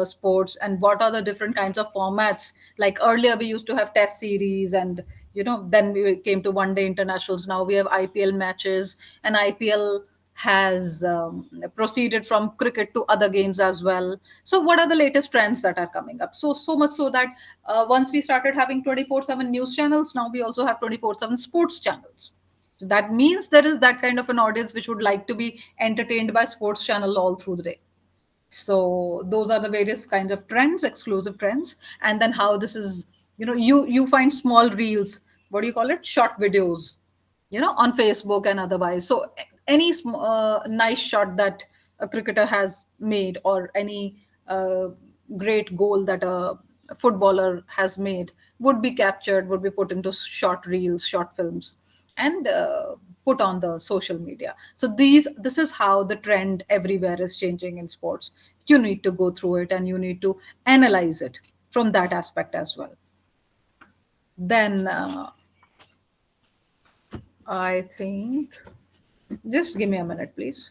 sports, and what are the different kinds of formats. Like earlier we used to have test series, and then we came to one day internationals. Now we have IPL matches, and IPL has proceeded from cricket to other games as well. So what are the latest trends that are coming up? So much so that once we started having 24/7 news channels, now we also have 24/7 sports channels. So that means there is that kind of an audience which would like to be entertained by sports channel all through the day. So those are the various kinds of trends, exclusive trends. And then how this is, you find small reels, what do you call it, short videos, on Facebook and otherwise. So any nice shot that a cricketer has made, or any great goal that a footballer has made, would be captured, would be put into short reels, short films, and put on the social media. So this is how the trend everywhere is changing in sports. You need to go through it, and you need to analyze it from that aspect as well. Then I think, just give me a minute, please.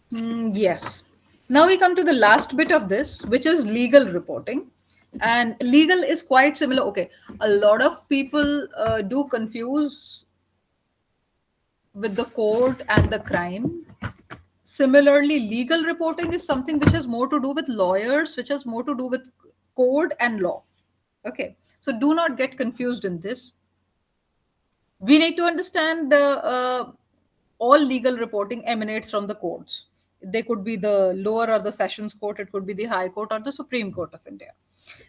Yes. Now we come to the last bit of this, which is legal reporting. And legal is quite similar. Okay. A lot of people do confuse with the court and the crime. Similarly, legal reporting is something which has more to do with lawyers, which has more to do with code and law. Okay. So do not get confused in this. We need to understand all legal reporting emanates from the courts. They could be the lower or the sessions court, it could be the high court or the Supreme Court of India.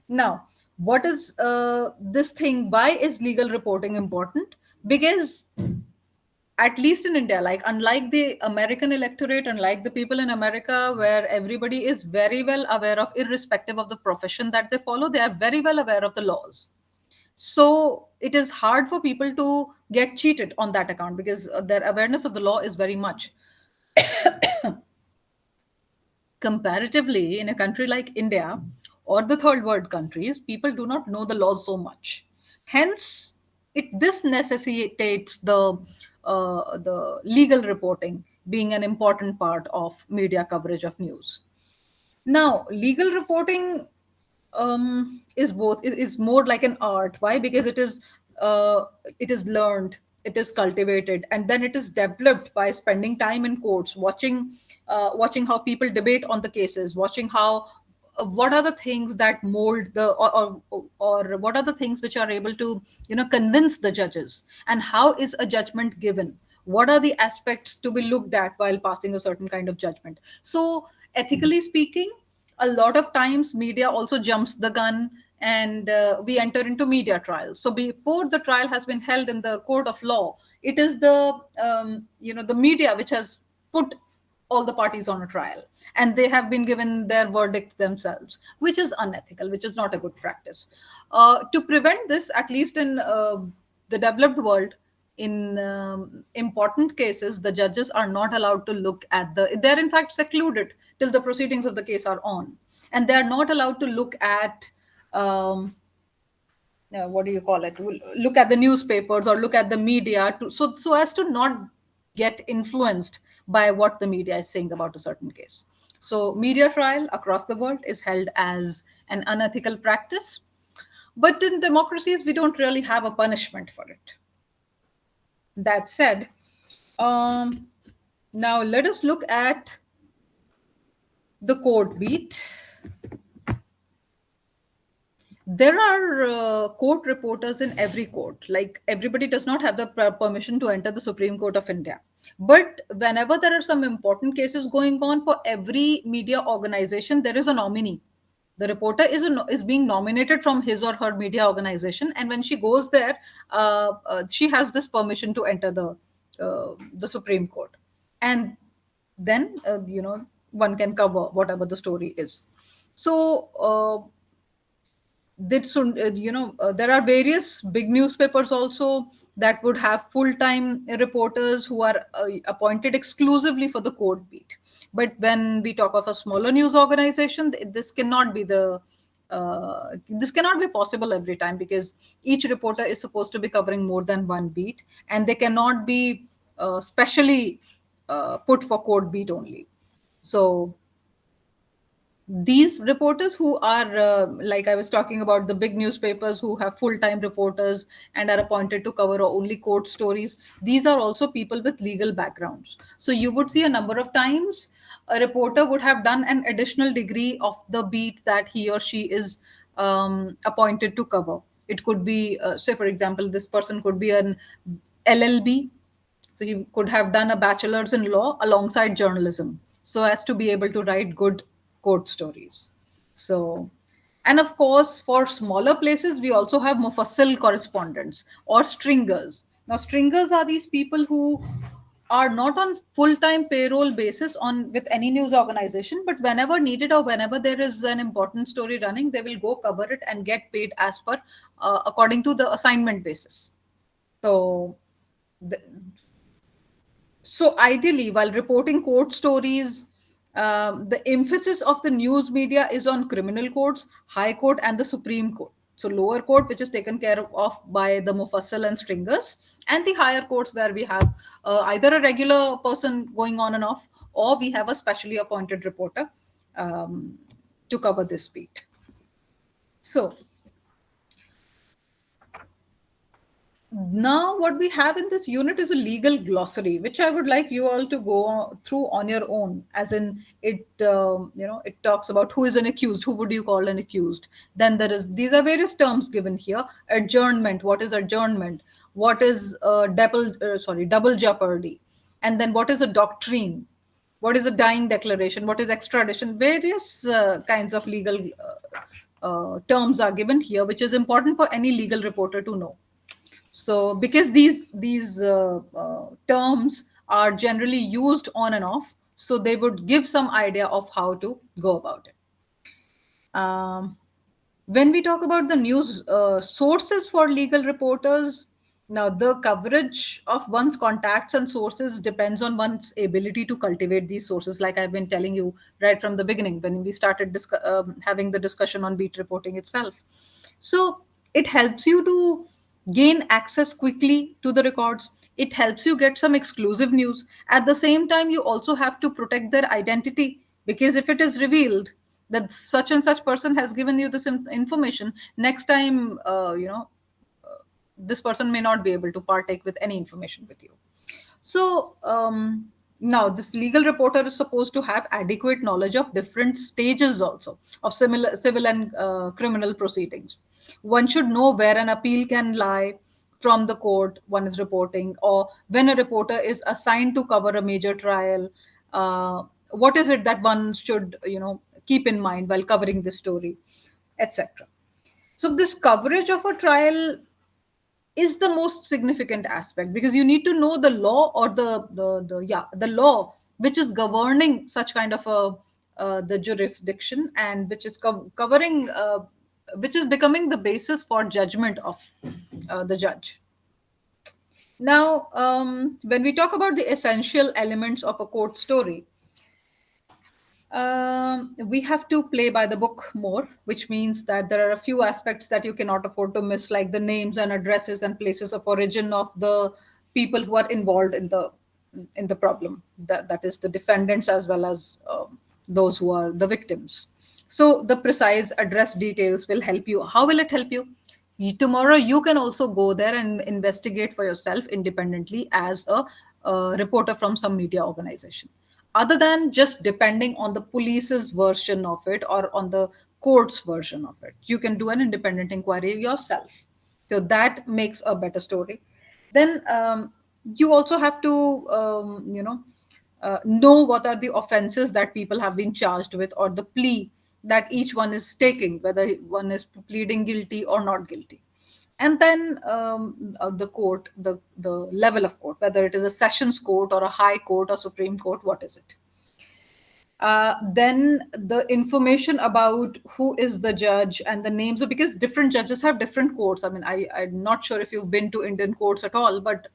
Now, what is this thing? Why is legal reporting important? Because at least in India, like unlike the American electorate, unlike the people in America, where everybody is very well aware of, irrespective of the profession that they follow, they are very well aware of the laws. So it is hard for people to get cheated on that account, because their awareness of the law is very much. Comparatively, in a country like India or the third world countries, people do not know the laws so much. Hence, this necessitates the legal reporting being an important part of media coverage of news. Now, legal reporting is more like an art. Why? Because it is learned, it is cultivated, and then it is developed by spending time in courts, watching how people debate on the cases, watching how what are the things that mold the or what are the things which are able to convince the judges, and how is a judgment given, what are the aspects to be looked at while passing a certain kind of judgment. So ethically speaking, a lot of times media also jumps the gun, and we enter into media trials. So before the trial has been held in the court of law, it is the media which has put all the parties on a trial, and they have been given their verdict themselves, which is unethical, which is not a good practice. To prevent this, at least in the developed world, in important cases, the judges are not allowed to look at they're in fact secluded till the proceedings of the case are on, and they are not allowed to look at um, what do you call it, look at the newspapers or look at the media so as to not get influenced by what the media is saying about a certain case. So media trial across the world is held as an unethical practice, but in democracies we don't really have a punishment for it. That said, um, now let us look at the court beat. There are court reporters in every court. Like, everybody does not have the permission to enter the Supreme Court of India, but whenever there are some important cases going on, for every media organization there is a nominee. The reporter is being nominated from his or her media organization, and when she goes there, she has this permission to enter the Supreme Court, and then one can cover whatever the story is. So there are various big newspapers also that would have full-time reporters who are appointed exclusively for the court beat. But when we talk of a smaller news organization, this cannot be possible every time, because each reporter is supposed to be covering more than one beat, and they cannot be specially put for court beat only. So these reporters who are like I was talking about, the big newspapers who have full-time reporters and are appointed to cover only court stories, these are also people with legal backgrounds. So you would see a number of times a reporter would have done an additional degree of the beat that he or she is appointed to cover. It could be, say for example, this person could be an LLB, so he could have done a bachelor's in law alongside journalism so as to be able to write good court stories. So, and of course, for smaller places, we also have mufassil correspondents or stringers. Now, stringers are these people who are not on full-time payroll basis on with any news organization, but whenever needed or whenever there is an important story running, they will go cover it and get paid as per according to the assignment basis. So th- so ideally, while reporting court stories, the emphasis of the news media is on criminal courts, high court, and the Supreme Court. So lower court, which is taken care of by the mufassal and stringers, and the higher courts where we have either a regular person going on and off, or we have a specially appointed reporter um, to cover this beat. So now what we have in this unit is a legal glossary, which I would like you all to go through on your own. As in, it it talks about who is an accused, who would you call an accused. Then there is, these are various terms given here. Adjournment, what is adjournment? What is double jeopardy? And then what is a doctrine? What is a dying declaration? What is extradition? Various kinds of legal terms are given here, which is important for any legal reporter to know. So because these terms are generally used on and off, so they would give some idea of how to go about it. When we talk about the news sources for legal reporters, now the coverage of one's contacts and sources depends on one's ability to cultivate these sources, like I've been telling you right from the beginning when we started having the discussion on beat reporting itself. So it helps you to gain access quickly to the records. It helps you get some exclusive news. At the same time, you also have to protect their identity, because if it is revealed that such and such person has given you this information, next time this person may not be able to partake with any information with you. So now this legal reporter is supposed to have adequate knowledge of different stages also of similar civil and criminal proceedings. One should know where an appeal can lie from the court one is reporting, or when a reporter is assigned to cover a major trial, what is it that one should keep in mind while covering this story, etc. So this coverage of a trial is the most significant aspect, because you need to know the law, or the law which is governing such kind of a the jurisdiction, and which is covering which is becoming the basis for judgment of the judge. Now when we talk about the essential elements of a court story, We have to play by the book more, which means that there are a few aspects that you cannot afford to miss, like the names and addresses and places of origin of the people who are involved in the problem. That is the defendants as well as those who are the victims. So the precise address details will help you. How will it help you? Tomorrow you can also go there and investigate for yourself independently as a reporter from some media organization, other than just depending on the police's version of it or on the court's version of it. You can do an independent inquiry yourself, so that makes a better story. Then you also have to know what are the offenses that people have been charged with, or the plea that each one is taking, whether one is pleading guilty or not guilty. And then the court, the level of court, whether it is a sessions court or a high court or supreme court, what is it. Then the information about who is the judge and the names of, because different judges have different courts. I mean, I'm not sure if you've been to Indian courts at all, but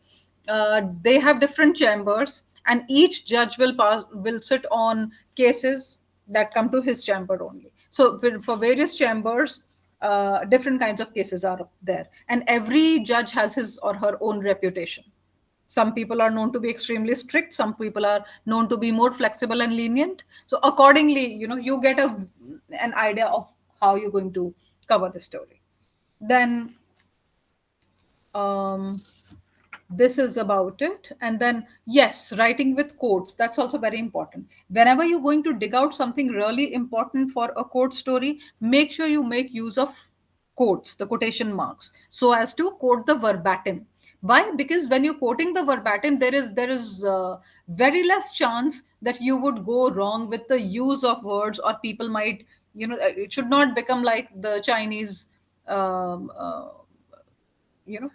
they have different chambers, and each judge will sit on cases that come to his chamber only. So for various chambers, different kinds of cases are there, and every judge has his or her own reputation. Some people are known to be extremely strict, some people are known to be more flexible and lenient. So accordingly, you get an idea of how you're going to cover the story. Then um, this is about it. And then, yes, writing with quotes, that's also very important. Whenever you're going to dig out something really important for a quote story, make sure you make use of quotes, the quotation marks, so as to quote the verbatim. Why? Because when you're quoting the verbatim, there is very less chance that you would go wrong with the use of words, or people might, it should not become like the Chinese um, uh, you know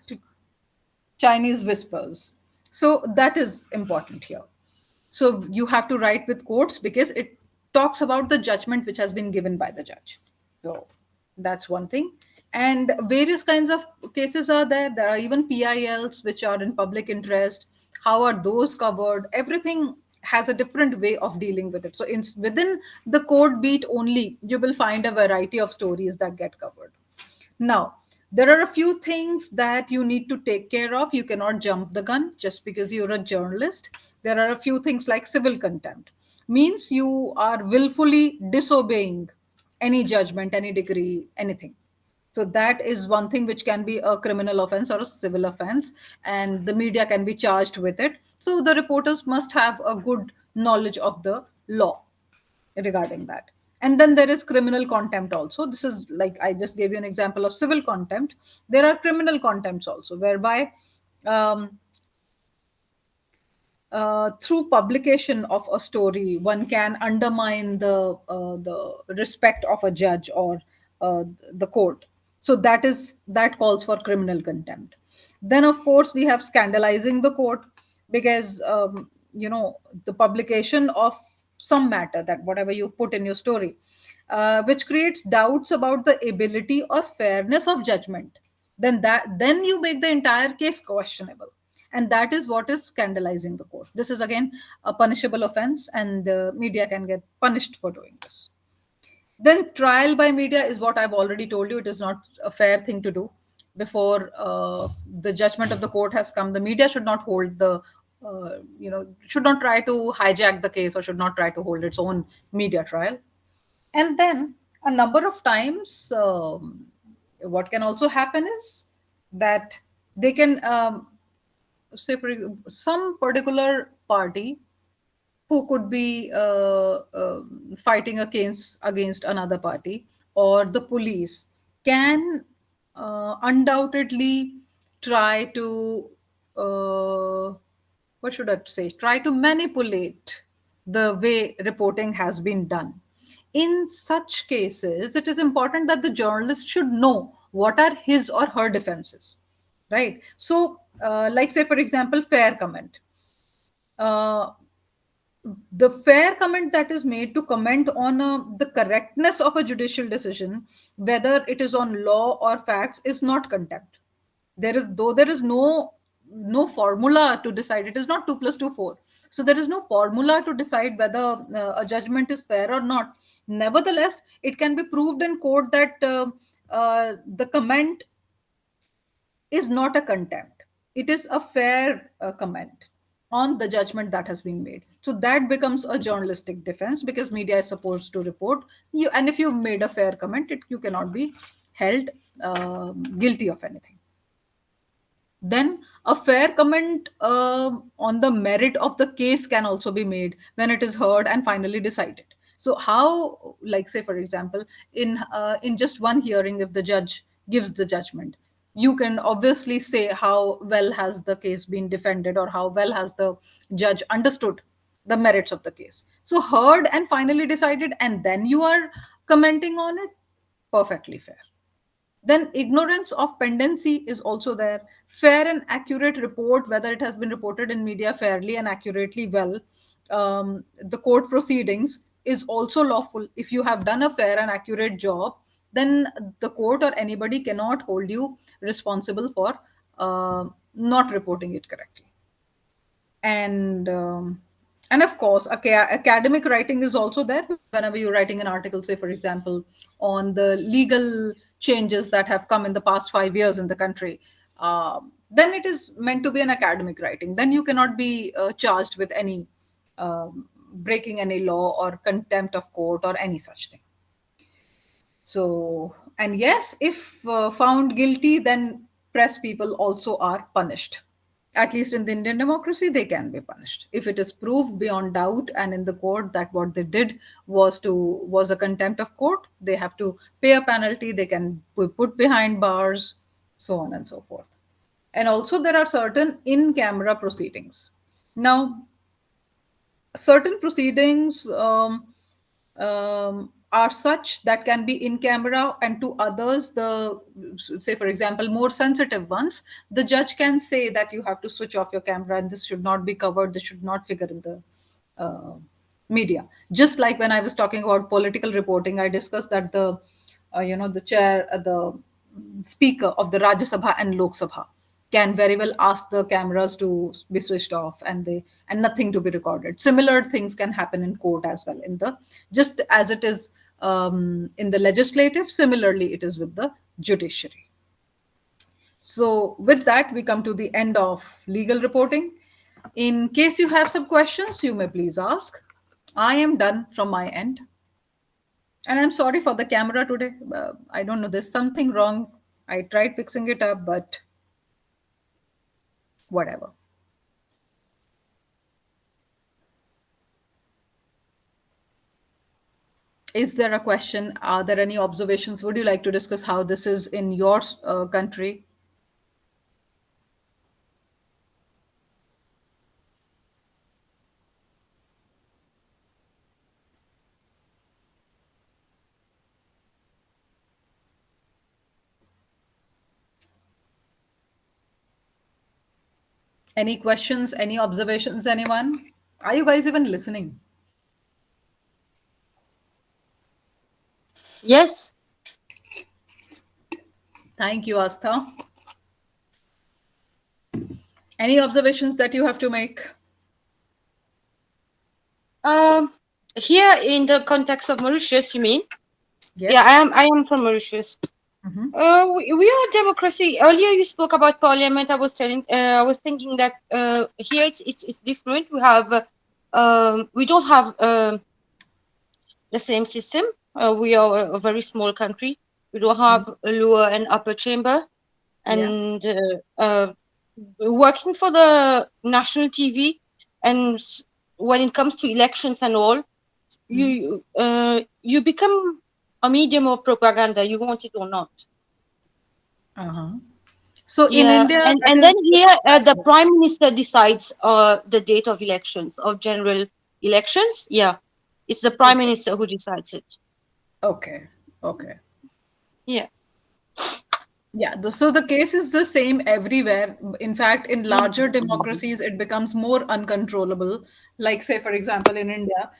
Chinese whispers. So that is important here. So you have to write with quotes because it talks about the judgment which has been given by the judge. So that's one thing. And various kinds of cases are there. There are even PILs which are in public interest. How are those covered? Everything has a different way of dealing with it. So within the court beat only, you will find a variety of stories that get covered. Now, there are a few things that you need to take care of. You cannot jump the gun just because you're a journalist. There are a few things like civil contempt. Means you are willfully disobeying any judgment, any decree, anything. So that is one thing which can be a criminal offense or a civil offense, and the media can be charged with it. So the reporters must have a good knowledge of the law regarding that. And then there is criminal contempt also. This is like I just gave you an example of civil contempt. There are criminal contempts also, whereby um, through publication of a story, one can undermine the respect of a judge or the court. So that calls for criminal contempt. Then, of course, we have scandalizing the court, because the publication of some matter, that whatever you've put in your story, which creates doubts about the ability or fairness of judgment, then you make the entire case questionable, and that is what is scandalizing the court. This is again a punishable offense, and the media can get punished for doing this. Then trial by media is what I've already told you. It is not a fair thing to do. Before the judgment of the court has come, the media should not hold the should not try to hijack the case, or should not try to hold its own media trial. And then a number of times, what can also happen is that they can say for some particular party who could be fighting against another party, or the police can undoubtedly try to what should I say, try to manipulate the way reporting has been done. In such cases, it is important that the journalist should know what are his or her defenses, right? So like say for example, fair comment. uh, the fair comment that is made to comment on the correctness of a judicial decision, whether it is on law or facts, is not contempt. There is no no formula to decide. It is not 2 plus 2 4. So there is no formula to decide whether a judgment is fair or not. Nevertheless, it can be proved in court that the comment is not a contempt. It is a fair comment on the judgment that has been made. So that becomes a journalistic defense, because media is supposed to report you, and if you've made a fair comment, you cannot be held guilty of anything. Then a fair comment on the merit of the case can also be made when it is heard and finally decided. So how, like say for example, in just one hearing, if the judge gives the judgment, you can obviously say how well has the case been defended, or how well has the judge understood the merits of the case. So heard and finally decided, and then you are commenting on it, perfectly fair. Then ignorance of pendency is also there. Fair and accurate report, whether it has been reported in media fairly and accurately, well, the court proceedings is also lawful. If you have done a fair and accurate job, then the court or anybody cannot hold you responsible for not reporting it correctly. And of course, academic writing is also there. Whenever you're writing an article, say for example, on the legal changes that have come in the past 5 years in the country, then it is meant to be an academic writing. Then you cannot be charged with any breaking any law or contempt of court or any such thing. So, and yes, if found guilty, then press people also are punished. At least in the Indian democracy, they can be punished. If it is proved beyond doubt and in the court that what they did was a contempt of court, they have to pay a penalty, they can be put behind bars, so on and so forth. And also there are certain in-camera proceedings. Now, certain proceedings are such that can be in camera, and to others, the say for example more sensitive ones, the judge can say that you have to switch off your camera and this should not be covered, this should not figure in the uh, media. Just like when I was talking about political reporting, I discussed that the chair, the speaker of the Rajya Sabha and Lok Sabha can very well ask the cameras to be switched off, and nothing to be recorded. Similar things can happen in court as well. In the just as it is in the legislative, similarly it is with the judiciary. So with that, we come to the end of legal reporting. In case you have some questions, you may please ask. I am done from my end. And I'm sorry for the camera today. I don't know, there's something wrong. I tried fixing it up, but whatever. Is there a question? Are there any observations? Would you like to discuss how this is in your country? Any questions? Any observations? Anyone? Are you guys even listening? Yes. Thank you, Astha. Any observations that you have to make? Um, Here in the context of Mauritius, you mean? Yeah, Yes. I am from Mauritius. Mm-hmm. We are a democracy. Earlier, you spoke about parliament. I was thinking that here it's different. We don't have the same system. We are a very small country. We don't have a lower and upper chamber, Yeah. and working for the national TV, and when it comes to elections and all, you become a medium of propaganda. You want it or not. Uh-huh. So in Yeah, India, it and then is here the prime minister decides the date of elections, of general elections. Yeah, it's the prime okay. minister who decides it. Okay. Okay. Yeah. Yeah, so the case is the same everywhere. In fact, in larger Mm. democracies, it becomes more uncontrollable. Like, say, for example, in India,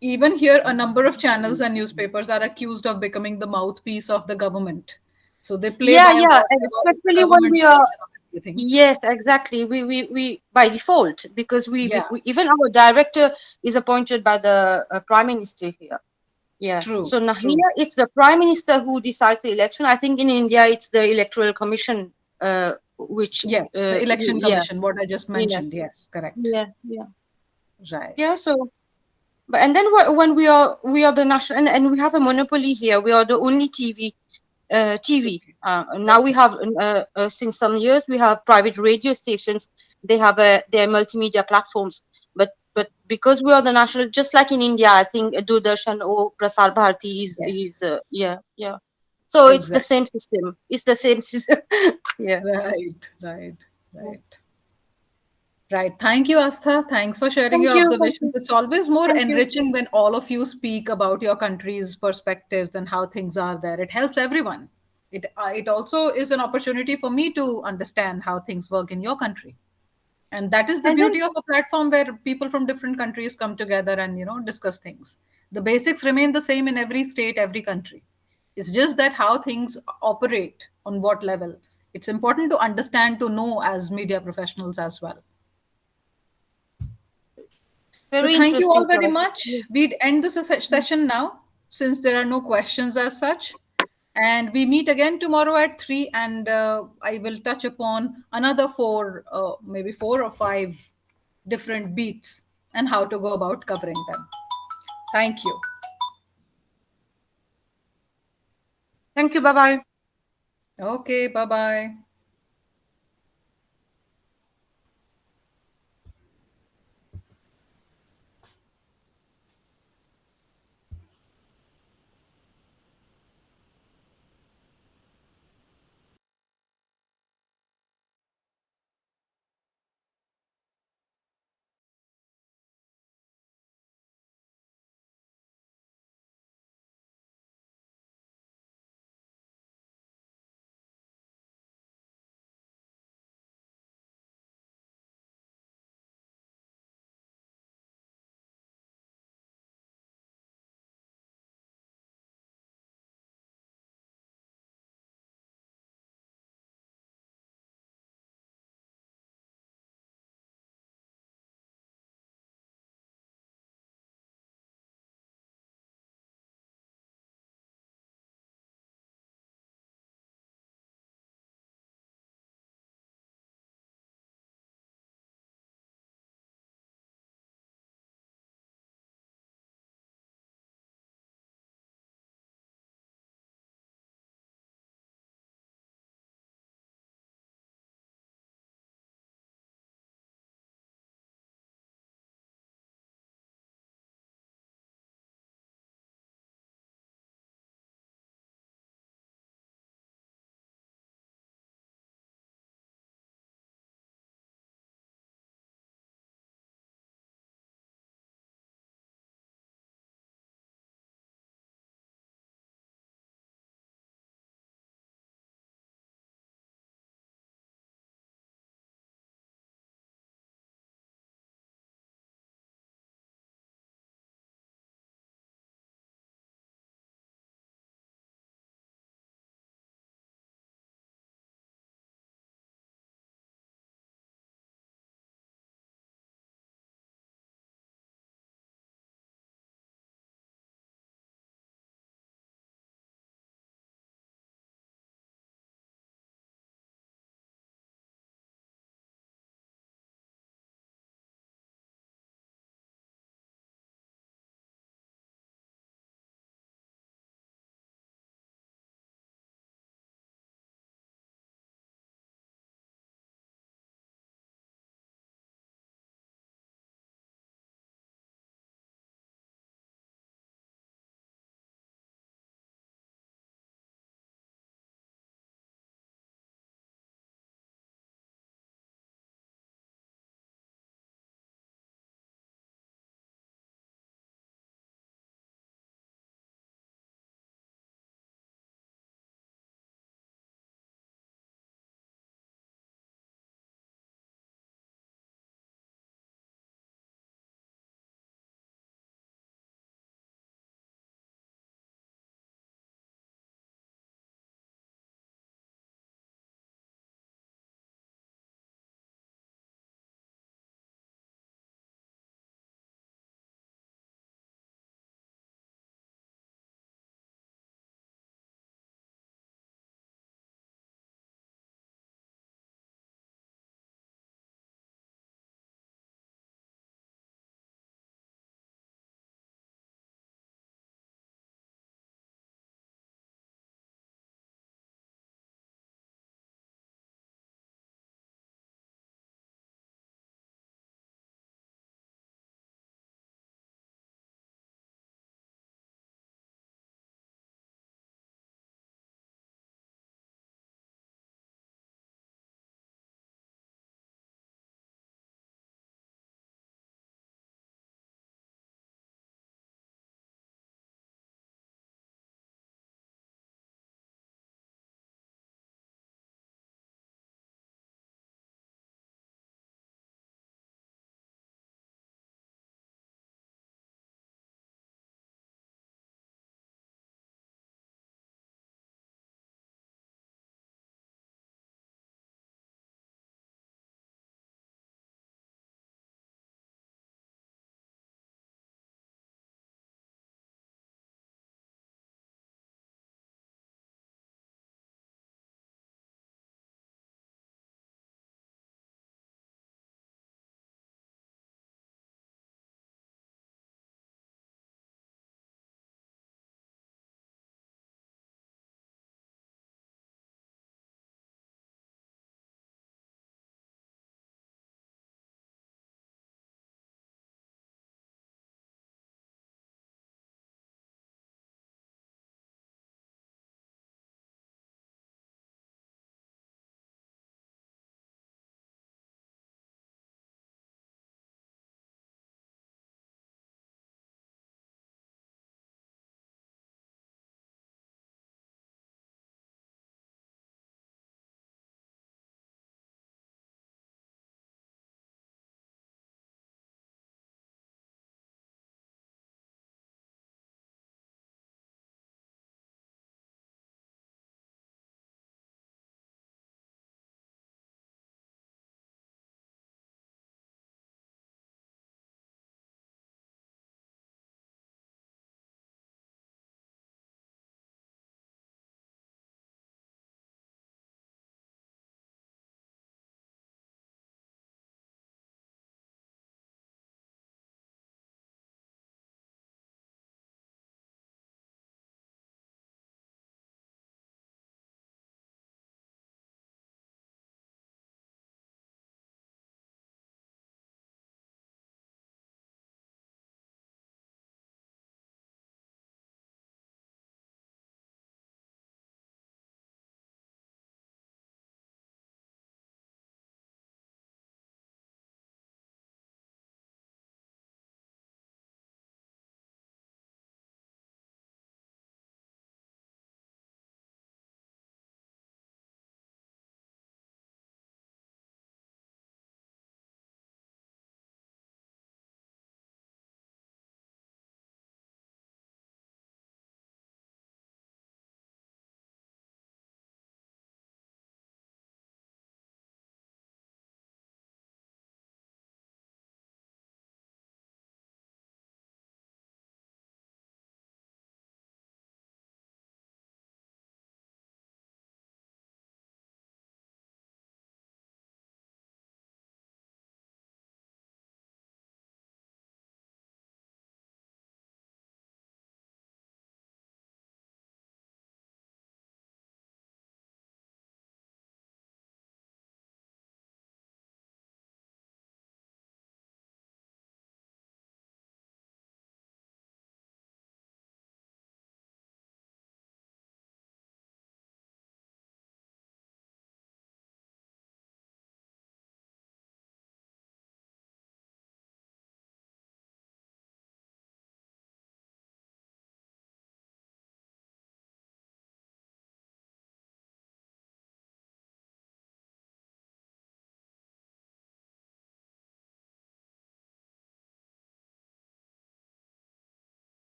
even here, a number of channels and newspapers are accused of becoming the mouthpiece of the government. So they play Yeah, by yeah, whatever is the especially when government's we are version of everything. yes, exactly. We by default, because Yeah, we even our director is appointed by the prime minister here. Yeah. true, So now true. here it's the prime minister who decides the election. I think in India it's the electoral commission, which Yes, the election yeah, commission, what I just yeah, mentioned. Yes, correct. yeah, yeah, Right. yeah. So, but and then when we are the national, and we have a monopoly here. We are the only TV. Okay. Now we Okay. have since some years we have private radio stations. They have their multimedia platforms. But because we are the national, just like in India, I think Doordarshan or Prasar Bharati is Yes. yeah, yeah. So it's the Exactly. same system. It's the same system. Yeah. Right. Right. Right. Right. Thank you, Astha. Thanks for sharing Thank your you. Thank observations. you. It's always more Thank you. enriching when all of you speak about your country's perspectives and how things are there. It helps everyone. It also is an opportunity for me to understand how things work in your country. And that is the And then beauty of a platform where people from different countries come together and discuss things. The basics remain the same in every state, every country. It's just that how things operate on what level. It's important to understand, to know as media professionals as well. So very thank you interesting all very topic. much. We'd end this session now since there are no questions as such. And we meet again tomorrow at 3, and I will touch upon another four, maybe four or five different beats and how to go about covering them. Thank you. Thank you. Bye bye. Okay, bye bye.